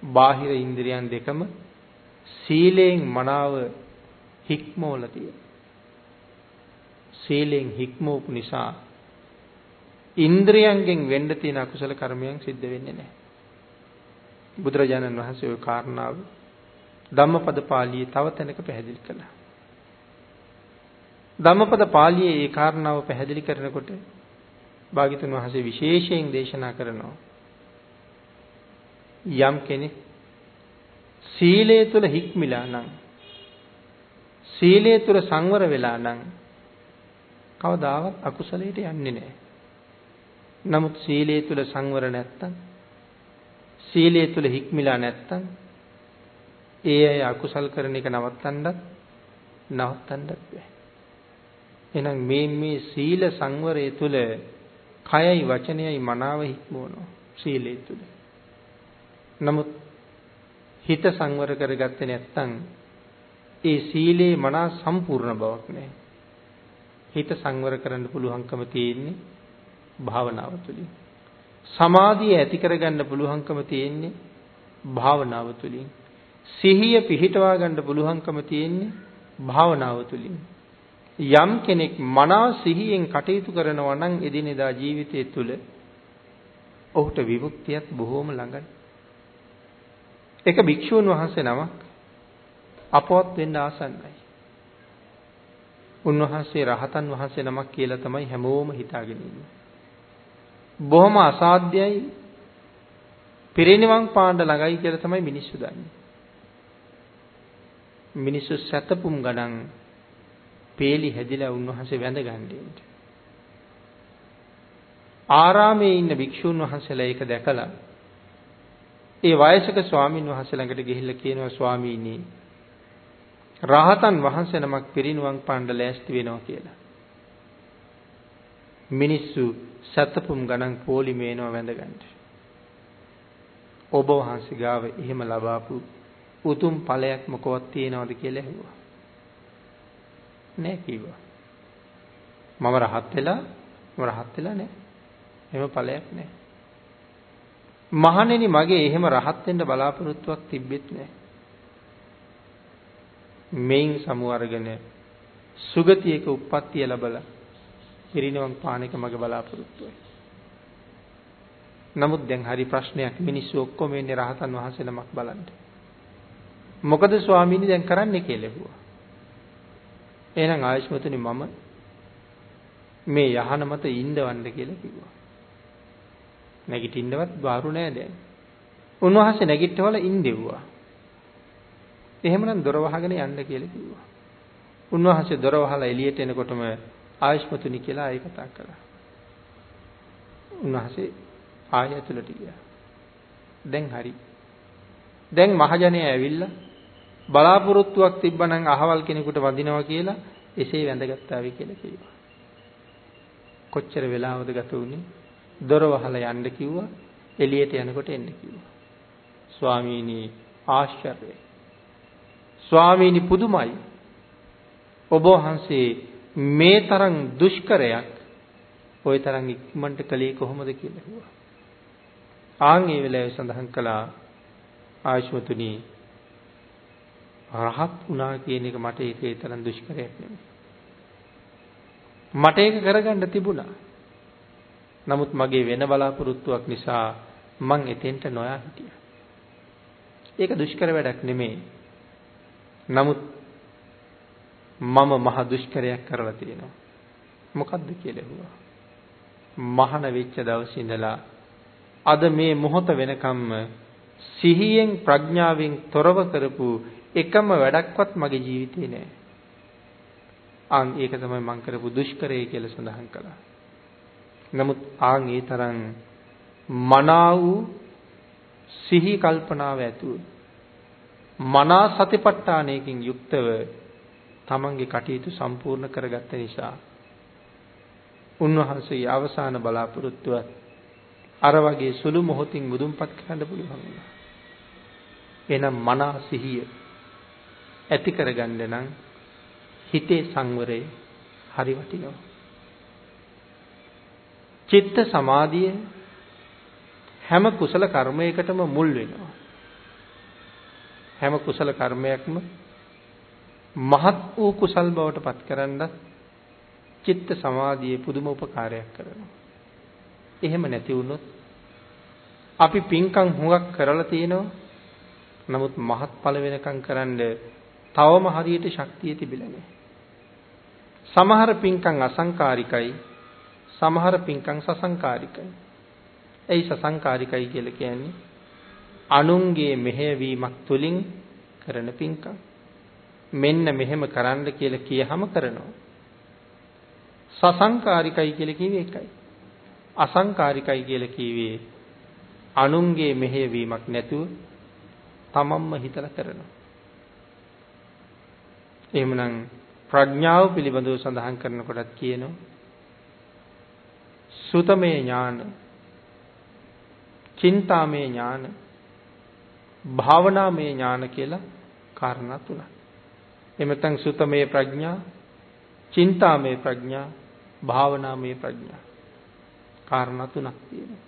බාහිර ඉන්ද්‍රියන් දෙකම සීලයෙන් මනාව හික්මවල තියෙනවා. සීලෙන් හික්මවපු නිසා ඉන්ද්‍රියන්ගෙන් වෙන්න තියෙන අකුසල කර්මයන් සිද්ධ වෙන්නේ නැහැ. බුදුරජාණන් වහන්සේ ওই කාරණාව ධම්මපද පාළියේ තව තැනක පැහැදිලි කළා. ධම්මපද පාළියේ මේ කාරණාව පැහැදිලි කරනකොට භාග්‍යතුන් වහන්සේ විශේෂයෙන් දේශනා කරනවා යම් කෙනෙක් සීලය තුළ හික්මිලා නම් සීලය තුළ සංවර වෙලා නම් කවදාවත් අකුසලයට යන්නේ නැහැ. නමුත් සීලය තුළ සංවර නැත්තම් සීලය තුළ හික්මිලා නැත්තම් ඒ අය අකුසල් කරන එක නවත්තන්නත් බෑ. එහෙනම් මේ සීල සංවරය තුළ කයයි වචනයයි මනාව හික්මවනවා සීලය තුළ. නමුත් හිත සංවර කරගත්තේ නැත්තම් ඒ සීලේ මනා සම්පූර්ණ බවක් නැහැ. හිත සංවර කරන්න පුළුවන්කම තියෙන්නේ භාවනාව තුළින්. සමාධිය ඇති කරගන්න පුළුවන්කම තියෙන්නේ භාවනාව තුළින්. සිහිය පිහිටවා ගන්න පුළුවන්කම තියෙන්නේ භාවනාව තුළින්. යම් කෙනෙක් මනා සිහියෙන් කටයුතු කරනවා නම් එදිනෙදා ජීවිතය තුළ ඔහුට විමුක්තියත් බොහෝම ළඟයි. එක භික්ෂුන් වහන්සේ නමක් අපවත් වෙන්න ආසන්නයි. උන්වහන්සේ රහතන් වහන්සේ නමක් කියලා තමයි හැමෝම හිතාගෙන ඉන්නේ. බොහොම අසාධ්‍යයි පිරිනිවන් පාන්න ළඟයි කියලා තමයි මිනිස්සු දන්නේ. මිනිස්සු සතපුම් ගණන් පේලි හැදිලා උන්වහන්සේ වැඳගන්නේ. ආරාමේ ඉන්න භික්ෂුන් වහන්සේලා ඒක දැකලා ඒ වයසක ස්වාමින් වහන්සේ ළඟට ගිහිල්ලා කියනවා ස්වාමීනි රහතන් වහන්සේ නමක් පිරිනිවන් පාන්න ලෑස්ති වෙනවා කියලා. මිනිස්සු සතපුම් ගණන් පොලිමේනවා වැඳගන්න. ඔබ වහන්සේ ගාව එහෙම ලබාපු උතුම් ඵලයක් මොකවත් තියනවද කියලා ඇහුවා. නෑ කිව්වා. මම රහත් වෙලා නෑ. එහෙම ඵලයක් නෑ. මහණෙනි මගේ එහෙම රහත් වෙන්න බලාපොරොත්තුවක් තිබෙත් නෑ. මේන් සමු අරගෙන සුගතියක උප්පත්තිය ලැබලා පිරිනිවන් පාන එක මගේ බලාපොරොත්තුවයි. නමුත් දැන් හරි ප්‍රශ්නයක් මිනිස්සු ඔක්කොම ඉන්නේ රහතන් වහන්සේ නමක් බලන්න. මොකද ස්වාමීනි දැන් කරන්නේ කියලා ඇහුවා. එහෙනම් ආයෂ්මතුනි මම මේ යහන මත ඉඳවන්න කියලා කිව්වා. නැගිටින්නවත් බාරු නෑ දැන්. උන්වහන්සේ නැගිටවල ඉඳෙව්වා. එහෙමනම් දොර වහගෙන යන්න කියලා කිව්වා. උන්වහන්සේ දොර වහලා එළියට එනකොටම ආයෂ්මතුනි කියලා ආයෙ කතා කළා. උන්වහන්සේ ආයෙ ඇතුළට ගියා. දැන් හරි. දැන් මහජනයා ඇවිල්ලා බලාපොරොත්තුවක් තිබ්බනම් අහවල් කෙනෙකුට වදිනවා කියලා එසේ වැඳගත්තාවේ කියලා කිව්වා. කොච්චර වෙලාවද ගත වුනේ? දොර වහලා යන්න කිව්වා. එළියට යනකොට එන්න කිව්වා. ස්වාමීනි ආශ්චර්යයි. ස්වාමීනි පුදුමයි. ඔබ වහන්සේ මේ තරම් දුෂ්කරයක් ওই තරම් ඉක්මනට කළේ කොහොමද කියලා කිව්වා. ආන් ඒ වෙලාවේ සඳහන් කළා ආයුෂ්මතුනි රහත් වුණා කියන එක මට ඒකේ තරම් දුෂ්කරයක් නෙමෙයි. මට ඒක කරගන්න තිබුණා. නමුත් මගේ වෙන බලාපොරොත්තුවක් නිසා මං එතෙන්ට නොයා හිටියා. ඒක දුෂ්කර වැඩක් නෙමෙයි. නමුත් මම මහ දුෂ්කරයක් කරලා තියෙනවා. මොකද්ද කියලා ඇහුවා. මහාන වෙච්ච දවසේ ඉඳලා අද මේ මොහොත වෙනකම්ම සිහියෙන් ප්‍රඥාවෙන් තොරව කරපු එකම වැඩක්වත් මගේ ජීවිතේ නෑ. ආන් ඒක තමයි මං කරපු දුෂ්කරය කියලා සඳහන් කළා. නමුත් ආන් ඒ තරම් මනා වූ සිහි කල්පනාව ඇතුව මනා සතිපට්ඨානයකින් යුක්තව තමන්ගේ කටයුතු සම්පූර්ණ කරගත්ත නිසා උන්වහන්සේ අවසාන බලාපොරොත්තුවත් අර වගේ සුළු මොහොතින් මුදුන්පත් කරන්න පුළුවන් වුණා. එහෙනම් මනා සිහිය ඇති කරගන්න නම් හිතේ සංවරය හරි වටිනවා. චිත්ත සමාධිය හැම කුසල කර්මයකටම මුල් වෙනවා. හැම කුසල කර්මයක්ම මහත් වූ කුසල් බවට පත් කරන්න චිත්ත සමාධියේ පුදුම උපකාරයක් කරනවා. එහෙම නැති වුණොත් අපි පින්කම් හුඟක් කරලා තියෙනවා. නමුත් මහත්ඵල වෙනකම් කරන්න තවම හරියට ශක්තිය තිබිලා නැහැ. සමහර පින්කම් අසංකාරිකයි, සමහර පින්කම් සසංකාරිකයි. ඒ සසංකාරිකයි කියලා කියන්නේ අනුන්ගේ මෙහෙයවීමක් තුලින් කරන පින්කම්. මෙන්න මෙහෙම කරන්න කියලා කියහම කරනවා. සසංකාරිකයි කියලා කිව්වේ ඒකයි. අසංකාරිකයි කියලා කිව්වේ අනුන්ගේ මෙහෙයවීමක් නැතුව තමන්ම හිතලා කරනවා. එහෙමනම් ප්‍රඥාව පිළිබඳව සඳහන් කරනකොටත් කියනවා සුතමේ ඥාන, චින්තාමේ ඥාන, භාවනාමේ ඥාන කියලා කාරණා තුනක්. එමෙතන් සුතමේ ප්‍රඥා, චින්තාමේ ප්‍රඥා, භාවනාමේ ප්‍රඥා කාරණා තුනක් තියෙනවා.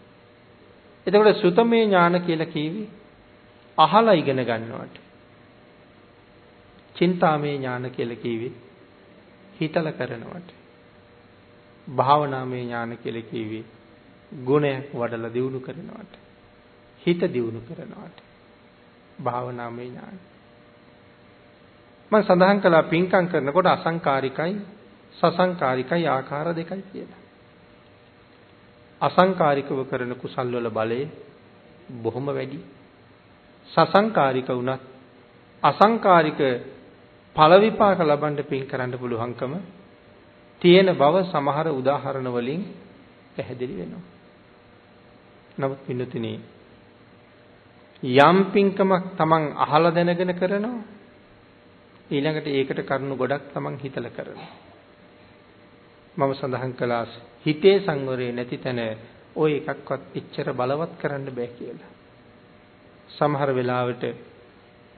එතකොට සුතමේ ඥාන කියලා කිව්වේ අහලා ඉගෙන ගන්නවට. චින්තාමේ ඥාන කියලා කිව්වේ හිතලා කරනවට. භාවනාමේ ඥාන කියලා කිව්වේ ගුණයක් වඩලා දියුණු කරනවට. හිත දියුණු කරනවට. භාවනාමේ ඥාන. මම සඳහන් කළා පින්කම් කරනකොට අසංකාරිකයි සසංකාරිකයි ආකාර දෙකයි කියලා. අසංකාරිකව කරන කුසල් වල බලය බොහොම වැඩි. සසංකාරික වුණත් අසංකාරික ඵල විපාක ලබන්න පින් කරන්න පුළුවන්කම තියෙන බව සමහර උදාහරණ වලින් පැහැදිලි වෙනවා. නමුත් පින්නතුනි යම් පින්කමක් Taman අහලා දැනගෙන කරනවා ඊළඟට ඒකට කරුණු ගොඩක් Taman හිතලා කරනවා. මම සඳහන් කළා හිතේ සංවරය නැති තැන ওই එකක්වත් එච්චර බලවත් කරන්න බෑ කියලා. සමහර වෙලාවට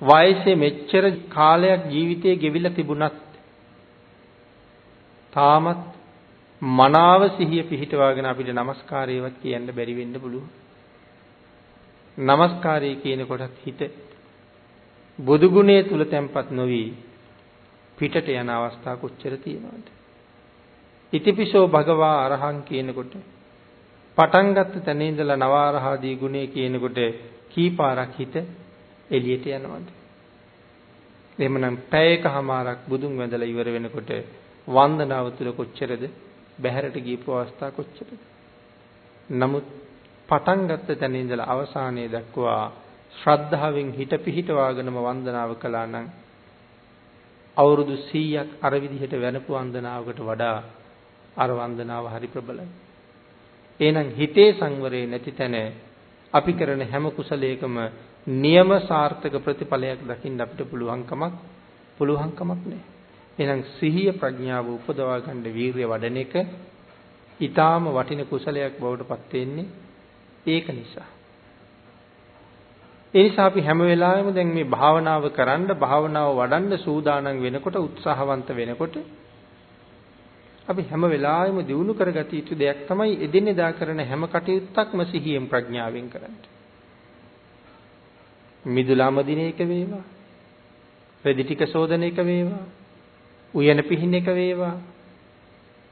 වයසේ මෙච්චර කාලයක් ජීවිතේ ගෙවිලා තිබුණත් තාමත් මනාව සිහිය පිහිටවාගෙන අපිට নমස්කාරයවත් කියන්න බැරි වෙන්න පුළුවන්. নমස්කාරය කියනකොටත් හිත බුදු ගුණයේ තුල තැම්පත් නොවි පිටට යන අවස්ථා කොච්චර තියෙනවද? ඉතිපිසෝ භගවා අරහං කියනකොට පටන් ගත්ත තැන ඉඳලා නවාරහාදී ගුණය කියනකොට කීපාරක් හිත එළියට යනවද? එහෙමනම් පැයකමාරක් බුදුන් වැඳලා ඉවර වෙනකොට වන්දනාව තුළ කොච්චරද බැහැරට ගියපු අවස්ථා කොච්චරද? නමුත් පටන් ගත්ත තැන ඉඳලා අවසානයේ දක්වා ශ්‍රද්ධාවෙන් හිත පිහිටවාගෙනම වන්දනාව කළා නම් අවුරුදු 100ක් අර විදිහට වෙනපු වන්දනාවකට වඩා අර වන්දනාව හරි ප්‍රබලයි. එහෙනම් හිතේ සංවරය නැති තැන අපි කරන හැම කුසලයකම නියම සාර්ථක ප්‍රතිඵලයක් දකින්න අපිට පුළුවන්කමක් නැහැ. එහෙනම් සිහිය ප්‍රඥාව උපදවා ගන්න වීරිය වඩන එක ඊටාම වටින කුසලයක් බවට පත් වෙන්නේ ඒක නිසා. ඒ නිසා අපි හැම වෙලාවෙම දැන් මේ භාවනාව වඩන්න සූදානම් වෙනකොට උත්සාහවන්ත වෙනකොට අපි හැම වෙලාවෙම දිනු කරගත යුතු දෙයක් තමයි එදිනෙදා කරන හැම කටයුත්තක්ම සිහියෙන් ප්‍රඥාවෙන් කරන්න. මිදුලාම දින එක වේවා, රෙදි ටික සෝදන එක වේවා, උයන පිහින් එක වේවා.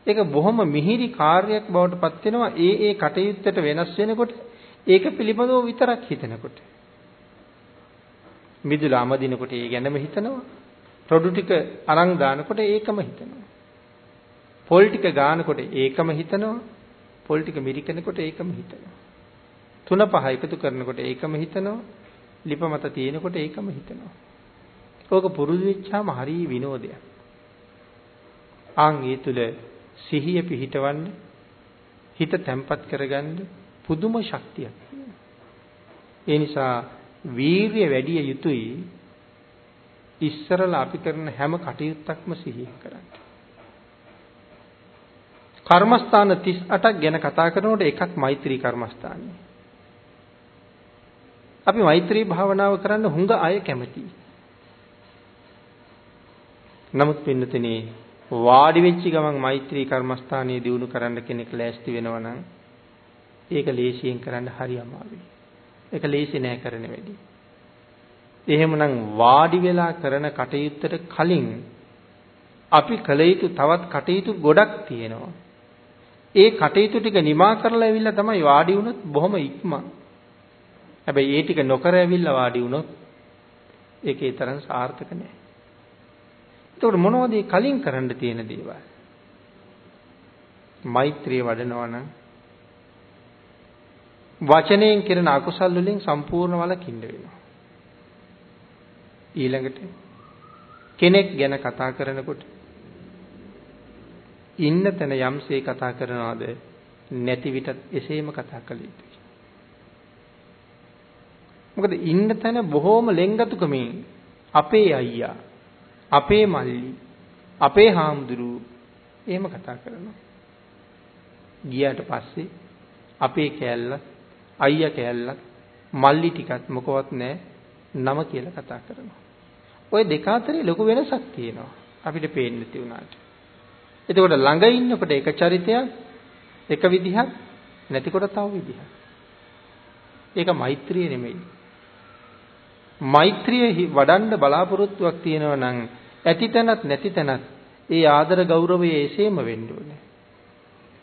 ඒක බොහොම මිහිරි කාර්යයක් බවට පත් වෙනවා ඒ කටයුත්තට වෙනස් වෙනකොට ඒක පිළිබඳව විතරක් හිතනකොට. මිදුලාම දිනකොට ඒ ගැනම හිතනවා. රොඩු ටික අරන් දානකොට ඒකම හිතනවා. පොල් ටික ගානකොට ඒකම හිතනවා. පොල් ටික මිරිකනකොට ඒකම හිතනවා. 3-5 එකතු කරනකොට ඒකම හිතනවා. ලිප මත තියෙනකොට ඒකම හිතනවා. ඕක පුරුදු වෙච්චාම හරි විනෝදයක්. ඒ තුල සිහිය පිහිටවන්න, හිත තැම්පත් කරගන්න පුදුම ශක්තියක් තියෙනවා. ඒ නිසා වීරිය වැඩි යුතුයි. ඉස්සරලා අපි කරන හැම කටයුත්තක්ම සිහියෙන් කරන්න. කර්මස්ථාන 38ක් ගැන කතා කරනකොට එකක් මෛත්‍රී කර්මස්ථානයි. අපි මෛත්‍රී භාවනාව කරන්න හුඟ අය කැමතියි. නමුත් පින්නතනේ වාඩි වෙච්ච ගමන් මෛත්‍රී කර්මස්ථානයේ දිනු කරන්න කෙනෙක් ලෑස්ති වෙනවා නම් ඒක ලේසියෙන් කරන්න හරි අමාරුයි. ඒක ලේසි නෑ කරන වැඩි. එහෙමනම් වාඩි වෙලා කරන කටයුත්තට කලින් අපි කළ යුතු තවත් කටයුතු ගොඩක් තියෙනවා. ඒ කටයුතු ටික නිමා කරලා ඇවිල්ලා තමයි වාඩි වුණොත් බොහොම ඉක්මන්. හැබැයි ඒ ටික නොකර ඇවිල්ලා වාඩි වුණොත් ඒකේ තරම් සාර්ථක නෑ. ඒකට මොනවද කලින් කරන්න තියෙන දේවල්? මෛත්‍රිය වඩනවා නම් වචනයෙන් කරන අකුසල් වලින් සම්පූර්ණ වළකින්න වෙනවා. ඊළඟට කෙනෙක් ගැන කතා කරනකොට ඉන්න තැන යම්සේ කතා කරනවාද නැති විටත් එසේම කතා කළ යුතුයි. මොකද ඉන්න තැන බොහෝම ලෙන්ගතුකමින් අපේ අයියා, අපේ මල්ලි, අපේ හාමුදුරුවෝ එහෙම කතා කරනවා. ගියාට පස්සේ අපේ කෑල්ලක්, අයියා කෑල්ලක්, මල්ලි ටිකක් මොකවත් නැහැ නම කියලා කතා කරනවා. ওই දෙක අතරේ ලොකු වෙනසක් තියෙනවා අපිට පේන්නේ නැති වුණාට. එතකොට ළඟ ඉන්නකොට එක චරිතයක්, එක විදිහක්, නැතිකොට තව විදිහක්. ඒක මෛත්‍රිය නෙමෙයි. මෛත්‍රිය වඩන්න බලාපොරොත්තුවක් තියෙනවා නම් ඇති තැනත් නැති තැනත් ඒ ආදර ගෞරවය එසේම වෙන්න ඕනේ.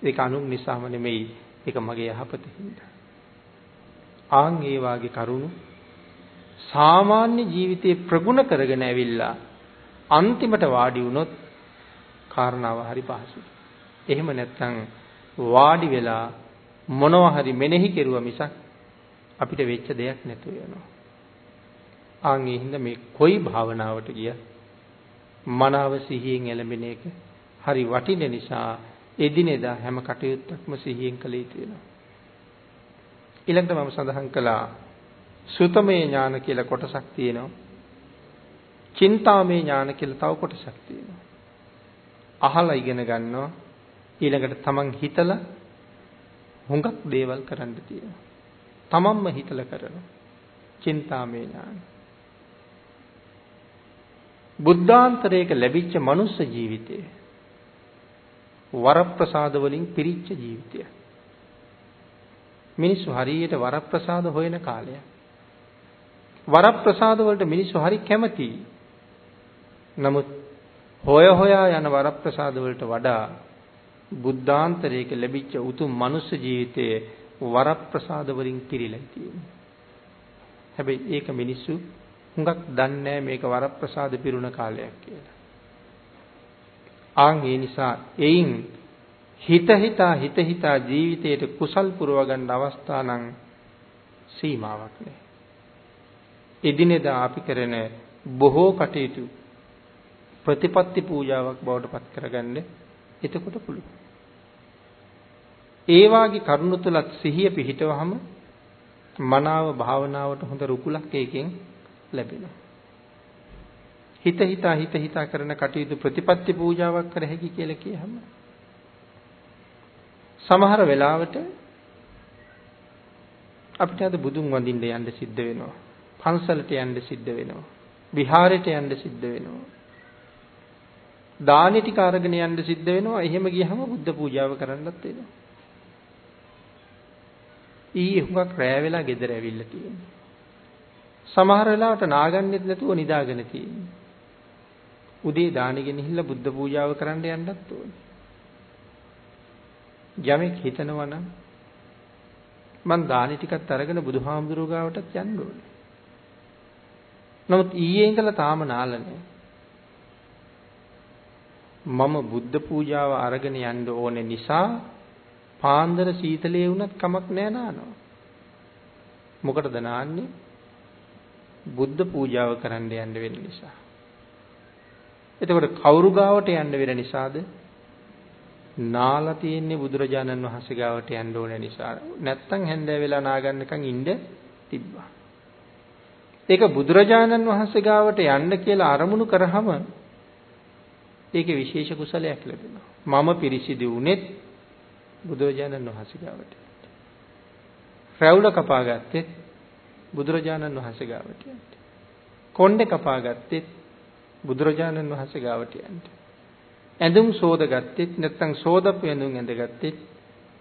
ඒක අනුන් නිසාම නෙමෙයි, ඒක මගේ යහපතින්ද. ඒ වාගේ කරුණු සාමාන්‍ය ජීවිතේ ප්‍රගුණ කරගෙන ඇවිල්ලා අන්තිමට වාඩි වුණොත් කාරණාව හරි පහසුයි. එහෙම නැත්නම් වාඩි වෙලා මොනවා හරි මෙනෙහි කෙරුවා මිසක් අපිට වෙච්ච දෙයක් නැතුව යනවා. ඒ හින්දා මේ කොයි භාවනාවට ගියත් මනාව සිහියෙන් එළඹෙන එක හරි වටින නිසා එදිනෙදා හැම කටයුත්තක්ම සිහියෙන් කළ යුතු වෙනවා. ඊළඟට මම සඳහන් කළා සුතමේ ඥාන කියලා කොටසක් තියෙනවා. චින්තාමේ ඥාන කියලා තව කොටසක් තියෙනවා. අහලා ඉගෙන ගන්නවා. ඊළඟට තමන් හිතලා හුඟක් දේවල් කරන්න තියෙනවා. තමන්ම හිතලා කරනවා. චින්තාමේ ඥාන. බුද්ධාන්තරයක ලැබිච්ච මනුස්ස ජීවිතය වරප්‍රසාද වලින් පිරිච්ච ජීවිතය. මිනිස්සු හරියට වරප්‍රසාද හොයන කාලයක්. වරප්‍රසාද වලට මිනිස්සු හරි කැමතියි. නමුත් හොයා යන වරප්‍රසාද වලට වඩා බුද්ධාන්තරයක ලැබිච්ච උතුම් මනුස්ස ජීවිතයේ වරප්‍රසාද වලින් පිරීලා තියෙනවා. හැබැයි ඒක මිනිස්සු හුඟක් දන්නේ නැහැ මේක වරප්‍රසාද පිරුණ කාලයක් කියලා. ඒ නිසා එයින් හිත හිතා ජීවිතයට කුසල් පුරව ගන්න අවස්ථා නම් සීමාවක් නැහැ. එදිනෙදා අපි කරන බොහෝ කටයුතු ප්‍රතිපත්ති පූජාවක් බවට පත් කරගන්න එතකොට පුළුවන්. ඒ වාගේ කරුණු තුලත් සිහිය පිහිටවහම මනාව භාවනාවට හොඳ රුකුලක් ඒකෙන් ලැබෙනවා. හිත හිතා කරන කටයුතු ප්‍රතිපත්ති පූජාවක් කර හැකි කියලා කියහම සමහර වෙලාවට අපිට අද බුදුන් වඳින්න යන්න සිද්ධ වෙනවා. පන්සලට යන්න සිද්ධ වෙනවා. විහාරයට යන්න සිද්ධ වෙනවා. දානි ටික අරගෙන යන්න සිද්ධ වෙනවා. එහෙම ගියහම බුද්ධ පූජාව කරන්නත් වෙනවා. ඊයේ හුඟක් රැ වෙලා ගෙදර ඇවිල්ලා තියෙනවා. සමහර වෙලාවට නාගන්නෙත් නැතුව නිදාගෙන තියෙනවා. උදේ දානි ගෙනහිල්ලා බුද්ධ පූජාව කරන්න යන්නත් ඕනේ. යමෙක් හිතනවා නම් මං දානි ටිකත් අරගෙන බුදුහාමුදුරුවෝ ගාවටත් යන්න ඕනේ. නමුත් ඊයේ ඉඳලා තාම නාල නැහැ. මම බුද්ධ පූජාව අරගෙන යන්න ඕනේ නිසා පාන්දර සීතලේ වුණත් කමක් නැහැ නානවා. මොකටද නාන්නේ? බුද්ධ පූජාව කරන්න යන්න වෙන නිසා. එතකොට කවුරු ගාවට යන්න වෙන නිසාද? නාලා තියෙන්නේ බුදුරජාණන් වහන්සේ ගාවට යන්න ඕන නිසා. නැත්තම් හැන්දෑ වෙලා නාගන්නකම් ඉන්න තිබ්බා. ඒක බුදුරජාණන් වහන්සේ ගාවට යන්න කියලා අරමුණු කරාම ඒකේ විශේෂ කුසලයක් ලැබෙනවා. මම පිරිසිදු වුණෙත් බුදුරජාණන් වහන්සේ ගාවට. රැවුල කපා ගත්තෙත් බුදුරජාණන් වහන්සේ ගාවට යන්න. කොණ්ඩේ කපා ගත්තෙත් බුදුරජාණන් වහන්සේ ගාවට යන්න. ඇඳුම් සෝද ගත්තෙත් නැත්නම් සෝදපු ඇඳුම් ඇඳගත්තෙත්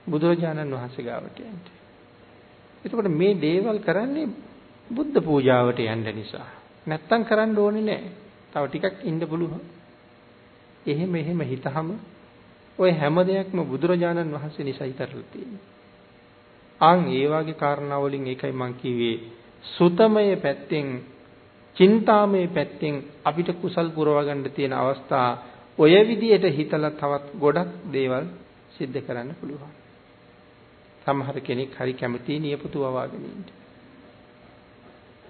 බුදුරජාණන් වහන්සේ ගාවට යන්න. එතකොට මේ දේවල් කරන්නේ බුද්ධ පූජාවට යන්න නිසා. නැත්නම් කරන්න ඕනේ නැහැ. තව ටිකක් ඉන්න පුළුවන්. එහෙම හිතහම ඔය හැම දෙයක්ම බුදුරජාණන් වහන්සේ නිසායි කරලා තියෙන්නේ. ඒ වගේ කාරණා වලින් ඒකයි මම කිව්වේ සුතමය පැත්තෙන්, චින්තාමය පැත්තෙන් අපිට කුසල් පුරව ගන්න තියෙන අවස්ථා ඔය විදියට හිතලා තවත් ගොඩක් දේවල් සිද්ධ කරන්න පුළුවන්. සමහර කෙනෙක් හරි කැමති නියපොතු වවාගෙන ඉන්න.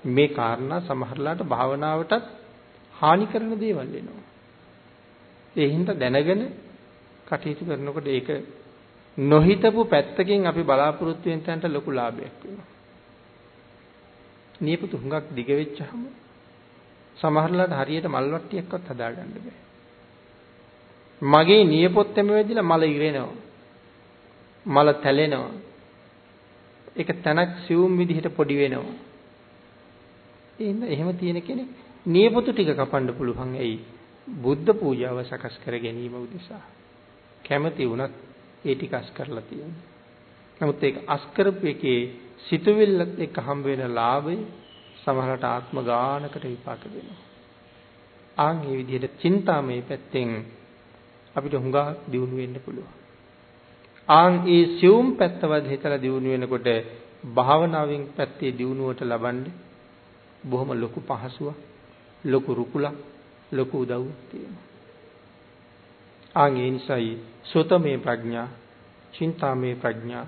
මේ කාරණා සමහරලාට භාවනාවටත් හානි කරන දේවල් වෙනවා. ඒ හින්දා දැනගෙන කටයුතු කරනකොට ඒක නොහිතපු පැත්තකින් අපි බලාපොරොත්තු වෙන තැනට ලොකු ලාභයක් වෙනවා. නියපොතු හුඟක් දිග වෙච්චහම සමහරලාට හරියට මල් වට්ටියක්වත් හදාගන්න බෑ. මගේ නියපොත්තෙම වෙදිලා මල ඉරෙනවා. මල තැලෙනවා. ඒක තනක් සිවුම් විදිහට පොඩි වෙනවා. එහෙම තියෙන කෙනෙක් නියපොතු ටික කපන්න පුළුවන්. ඇයි? බුද්ධ පූජාව සකස් කර ගැනීම උදෙසා. කැමති වුණත් ඒ ටික අස් කරලා තියෙනවා. නමුත් ඒක අස් කරපු එකේ සිතුවිල්ලත් එක්ක හම්බ වෙන ලාභය සමහරට ආත්ම ගානකට විපාක දෙනවා. මේ විදිහට චින්තාමය පැත්තෙන් අපිට හුඟා දියුණු වෙන්න පුළුවන්. ඒ සියුම් පැත්තවද හිතලා දියුණු වෙනකොට භාවනාවෙන් පැත්තේ දියුණුවට ලබන්නේ බොහොම ලොකු පහසුවක්, ලොකු රුකුලක්, ලොකු උදව්වක් තියෙනවා. ඒ නිසායි සෝතමේ ප්‍රඥා, චින්තාමේ ප්‍රඥා,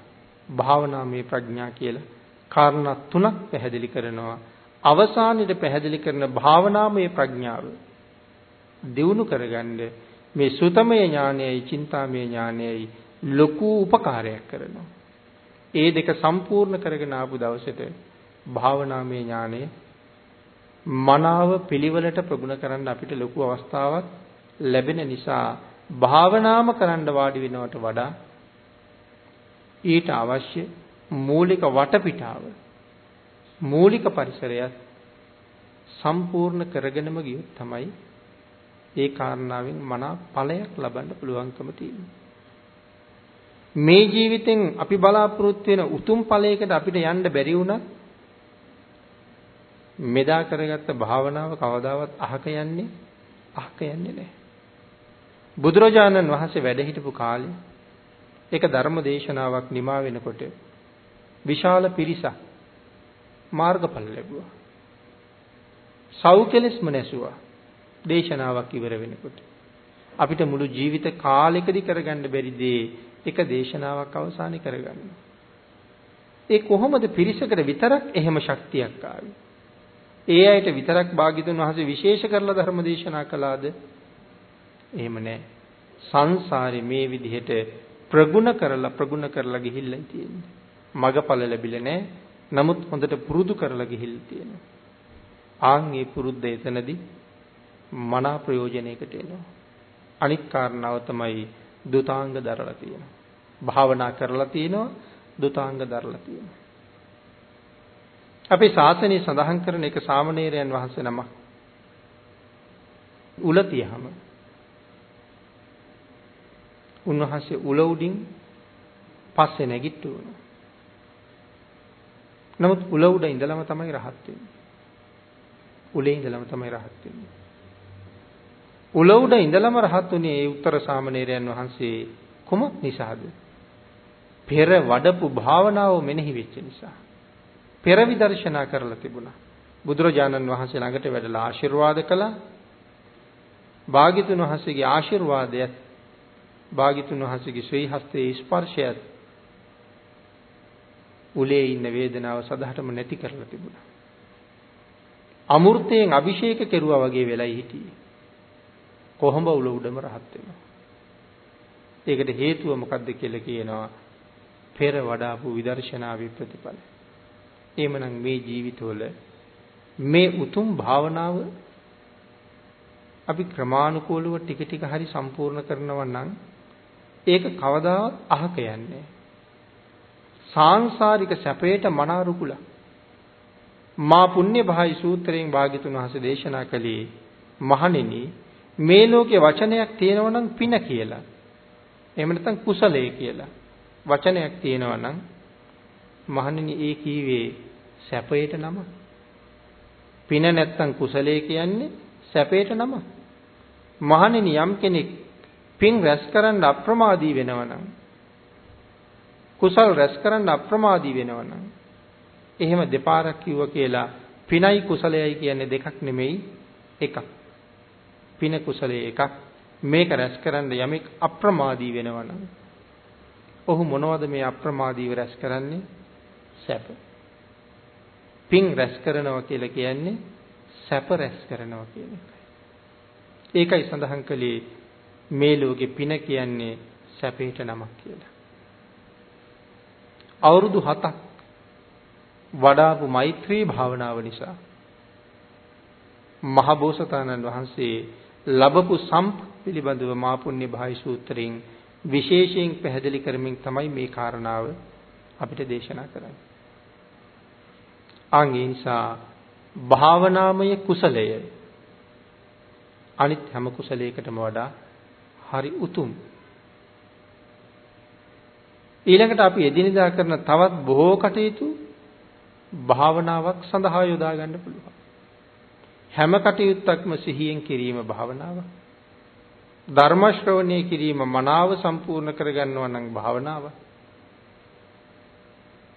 භාවනාමේ ප්‍රඥා කියලා කාරණා තුනක් පැහැදිලි කරනවා. අවසානයේ පැහැදිලි කරන භාවනාමය ප්‍රඥාව දියුණු කරගන්න මේ සුතමය ඥානයයි චින්තාමය ඥානයයි ලොකු උපකාරයක් කරනවා. ඒ දෙක සම්පූර්ණ කරගෙන ආපු දවසට භාවනාමය ඥානය මනාව පිළිවෙලට ප්‍රගුණ කරන්න අපිට ලොකු අවස්ථාවක් ලැබෙන නිසා භාවනාම කරන්න වාඩි වෙනවට වඩා ඊට අවශ්‍ය මූලික වටපිටාව, මූලික පරිසරයත් සම්පූර්ණ කරගෙනම ගියොත් තමයි ඒ කාරණාවෙන් මනා ඵලයක් ලබන්න පුළුවන්කම තියෙන්නේ. මේ ජීවිතෙන් අපි බලාපොරොත්තු වෙන උතුම් ඵලයකට අපිට යන්න බැරි වුණත් මෙදා කරගත්ත භාවනාව කවදාවත් අහක යන්නේ නැහැ. බුදුරජාණන් වහන්සේ වැඩ හිටපු කාලේ ඒක ධර්ම දේශනාවක් නිමා වෙනකොට විශාල පිරිසක් මාර්ගඵල ලැබුවා. සෞඛ්‍යලස්ම නැසුවා. දේශනාවක් ඉවර වෙනකොට අපිට මුළු ජීවිත කාලෙකදී කරගන්න බැරි දේ එක දේශනාවක් අවසානයේ කරගන්න. ඒ කොහොමද පිරිසකට විතරක් එහෙම ශක්තියක් ආවේ? ඒ අයට විතරක් භාග්‍යතුන් වහන්සේ විශේෂ කරලා ධර්ම දේශනා කළාද? එහෙම නැහැ. සංසාරේ මේ විදිහට ප්‍රගුණ කරලා ගිහිල්ලා තියෙන්නේ. මගඵල ලැබිලා නැහැ. නමුත් හොඳට පුරුදු කරලා ගිහිල්ලා තියෙනවා. ආන් මේ පුරුද්ද එතනදී මනා ප්‍රයෝජනයකට එනවා. අනිත් කාරණාව තමයි දුතාංග දරලා තියෙනවා. භාවනා කරලා තියෙනවා, දුතාංග දරලා තියෙනවා. අපේ ශාසනයේ සඳහන් කරන එක සාමණේරයන් වහන්සේ නමක් උල තියහම උන්වහන්සේ උල උඩින් පස්සේ නැගිට්ටුවනවා. නමුත් උල උඩ ඉඳලම තමයි රහත් වෙන්නේ. උලේ ඉඳලම තමයි රහත් වෙන්නේ. උල උඩ ඉඳලම රහත් උනේ ඒ උත්තර සාමණේරයන් වහන්සේ කොමත් නිසාද? පෙර වඩපු භාවනාව මෙනෙහි වෙච්ච නිසා. පෙර විදර්ශනා කරලා තිබුණා. බුදුරජාණන් වහන්සේ ළඟට වැඩලා ආශිර්වාද කළා. භාග්‍යතුන් වහන්සේගේ ආශිර්වාදයත් භාග්‍යතුන් වහන්සේගේ ශ්‍රී හස්තයේ ස්පර්ශයත් උලේ ඉන්න වේදනාව සදහටම නැති කරලා තිබුණා. අමෘතයෙන් අභිෂේක කෙරුවා වගේ වෙලයි හිටියේ. කොහොඹ උල උඩම රහත් වෙනවා. ඒකට හේතුව මොකක්ද කියලා කියනවා පෙර වඩාපු විදර්ශනාවේ ප්‍රතිඵල. එහෙමනම් මේ ජීවිතවල මේ උතුම් භාවනාව අපි ක්‍රමානුකූලව ටික ටික හරි සම්පූර්ණ කරනවා නම් ඒක කවදාවත් අහක යන්නේ. සාංශාරික සැපයට මනාරුකුල. මා පුණ්‍ය භායි සූත්‍රයෙන් භාග්‍යතුන් වහන්සේ දේශනා කළේ මහණෙනි මේ ලෝකේ වචනයක් තියෙනවා නම් පින කියලා. එහෙම නැත්නම් කුසලයේ කියලා. වචනයක් තියෙනවා නම් මහණෙනි ඒ කීවේ සැපයට නම. පින නැත්නම් කුසලයේ කියන්නේ සැපයට නම. මහණෙනි යම් කෙනෙක් පින් රැස් කරන්න අප්‍රමාදී වෙනවා නම් කුසල් රැස් කරන්න අප්‍රමාදී වෙනවා නම් එහෙම දෙපාරක් කිව්ව කියලා පිනයි කුසලයයි කියන්නේ දෙකක් නෙමෙයි එකක්. පින කුසලයේ එකක්. මේක රැස් කරන්න යමෙක් අප්‍රමාදී වෙනවා නම් ඔහු මොනවද මේ අප්‍රමාදීව රැස් කරන්නේ? සැප. පින් රැස් කරනවා කියලා කියන්නේ සැප රැස් කරනවා කියන එකයි. ඒකයි සඳහන් කළේ මේ ලෝකේ පින කියන්නේ සැපේට නමක් කියලා. අවුරුදු 7ක් වඩාපු මෛත්‍රී භාවනාව නිසා මහ බෝසතාණන් වහන්සේ ලැබපු සම්ප පිළිබඳව මා පුණ්‍ය භායි සූත්‍රයෙන් විශේෂයෙන් පැහැදිලි කරමින් තමයි මේ කාරණාව අපිට දේශනා කරන්නේ. ඒ නිසා භාවනාමය කුසලය අනිත් හැම කුසලයකටම වඩා හරි උතුම්. ඊළඟට අපි එදිනෙදා කරන තවත් බොහෝ කටයුතු භාවනාවක් සඳහා යොදා ගන්න පුළුවන්. හැම කටයුත්තක්ම සිහියෙන් කිරීම භාවනාවක්. ධර්ම ශ්‍රවණය කිරීම මනාව සම්පූර්ණ කරගන්නවා නම් භාවනාවක්.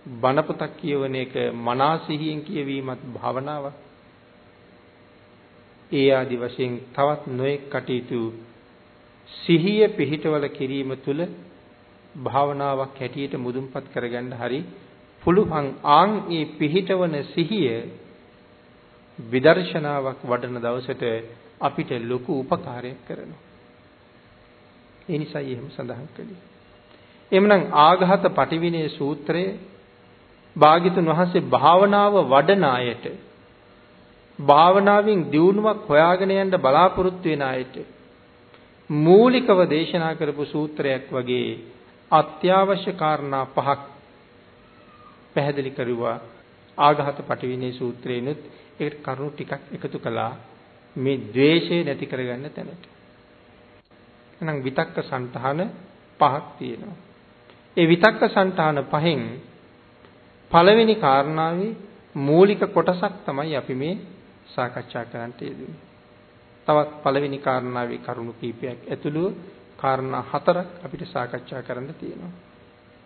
බණ පොතක් කියවන එක මනා සිහියෙන් කියවීමත් භාවනාවක්. ඒ ආදි වශයෙන් තවත් නොයෙක් කටයුතු සිහිය පිහිටවල කිරීම තුළ භාවනාවක් හැටියට මුදුන්පත් කරගන්න හරි පුළුවන්. ඒ පිහිටවන සිහිය විදර්ශනාවක් වඩන දවසට අපිට ලොකු උපකාරයක් කරනවා. ඒ නිසායි එහෙම සඳහන් කළේ. එhmenan ආඝාත පටිවිනේ සූත්‍රයේ භාග්‍යතුන් වහන්සේ භාවනාව වඩන අයට භාවනාවෙන් දියුණුවක් හොයාගෙන යන්න බලාපොරොත්තු වෙන අයට මූලිකව දේශනා කරපු සූත්‍රයක් වගේ අත්‍යවශ්‍ය කාරණා 5ක් පැහැදිලි කරුවා. ආඝාත පටිවිනේ සූත්‍රේනොත් ඒකට කරුණු ටිකක් එකතු කළා මේ ද්වේෂය නැති කරගන්න තැනට. එහෙනම් විතක්ක සංඨාන 5ක් තියෙනවා. ඒ විතක්ක සංඨාන 5න් පළවෙනි කාරණාවේ මූලික කොටසක් තමයි අපි මේ සාකච්ඡා කරන්නට යෙදුනේ. තවත් පළවෙනි කාරණාවේ කරුණු කීපයක් ඇතුළුව කාරණා 4ක් අපිට සාකච්ඡා කරන්න තියෙනවා.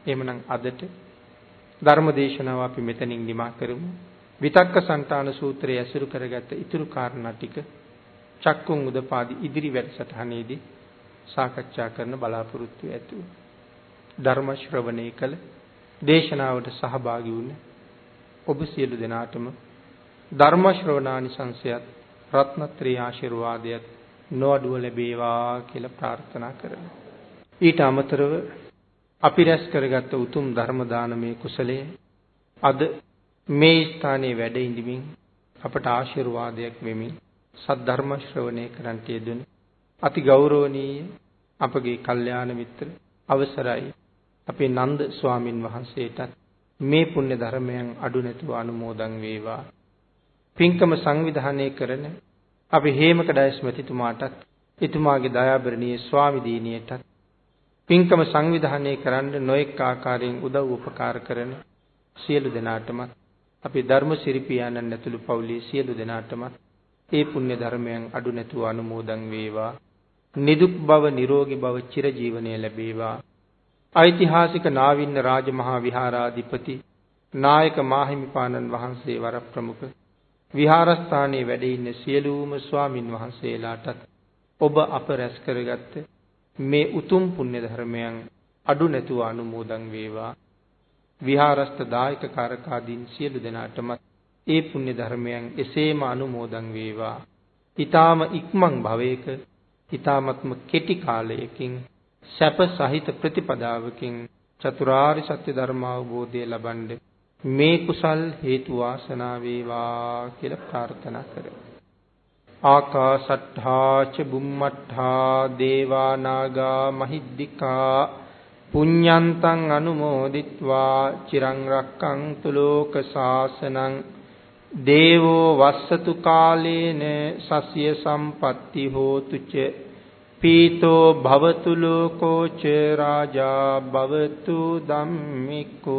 එහෙමනම් අදට ධර්ම දේශනාව අපි මෙතනින් නිමා කරමු. විතක්ක සංඨාන සූත්‍රයේ ඇසුරු කරගත්ත ඊතුරු කාරණා ටික චක්කුන් උදපාදි ඉදිරි වැඩසටහනේදී සාකච්ඡා කරන බලාපොරොත්තු ඇතුව ධර්ම ශ්‍රවණය කළ දේශනාවට සහභාගී වුණ ඔබ සියලු දෙනාටම ධර්ම ශ්‍රවණානිසංසයත් රත්නත්‍රි ආශිර්වාදයත් නොඅඩුව ලැබේවා කියලා ප්‍රාර්ථනා කරමු. ඊට අමතරව අපි රැස් කරගත්ත උතුම් ධර්ම දානමේ කුසලයේ අද මේ ස්ථානයේ වැඩ ඉඳිමින් අපට ආශිර්වාදයක් වෙමින් සද්ධර්ම ශ්‍රවණය කරන්ට යෙදුණු අති ගෞරවනීය අපගේ කල්යාණ මිත්‍ර අවසරයි අපේ නන්ද ස්වාමින් වහන්සේටත් මේ පුණ්‍ය ධර්මයන් අඩු නැතුව අනුමෝදන් වේවා. පින්කම සංවිධානය කරන අපි හේමකඩයස් මැතිතුමාටත් එතුමාගේ දයාබරණීය ස්වාමි දීනියටත් පින්කම සංවිධානය කරන්න නොඑක ආකාරයෙන් උදව් උපකාර කරන සියලු දෙනාටම අපේ ධර්මසිරි පියාණන් ඇතුළු පවුලේ සියලු දෙනාටම ඒ පුණ්‍ය ධර්මයන් අඩු නැතුව අනුමෝදන් වේවා. නිදුක් බව නිරෝගී බව චිරජීවනයේ ලැබේවා. ඓතිහාසික නාවින්න රාජමහා විහාරාධිපති නායක මාහිමිපාණන් වහන්සේ වරප්‍රමුඛ විහාරස්ථානයේ වැඩ ඉන්න සියලුම ස්වාමින් වහන්සේලාටත් ඔබ අප රැස් කරගත්ත මේ උතුම් පුණ්‍ය ධර්මයන් අඩු නැතුව අනුමෝදන් වේවා. විහාරස්ථ දායක කාරකාදීන් සියලු දෙනාටම ඒ පුණ්‍ය ධර්මයන් එසේම අනුමෝදන් වේවා. ඊ타ම ඉක්මන් භවයක ඊ타මත්ම කෙටි කාලයකින් සැප සහිත ප්‍රතිපදාවකින් චතුරාර්ය සත්‍ය ධර්ම අවබෝධය ලබන්න මේ කුසල් හේතු වාසනා වේවා කියලා ප්‍රාර්ථනා කරමු. ආකාශට්ඨා ච බුම්මට්ඨා දේවා නාග මහිද්దికා පුඤ්ඤන්තං අනුමෝදිත්වා චිරං රක්ඛන්තු ලෝක සාසනං දේවෝ වස්සතු කාලේන සස්ය සම්පatti හෝතු ච පීතෝ භවතු ලෝකෝ ච රාජා භවතු ධම්මිකෝ.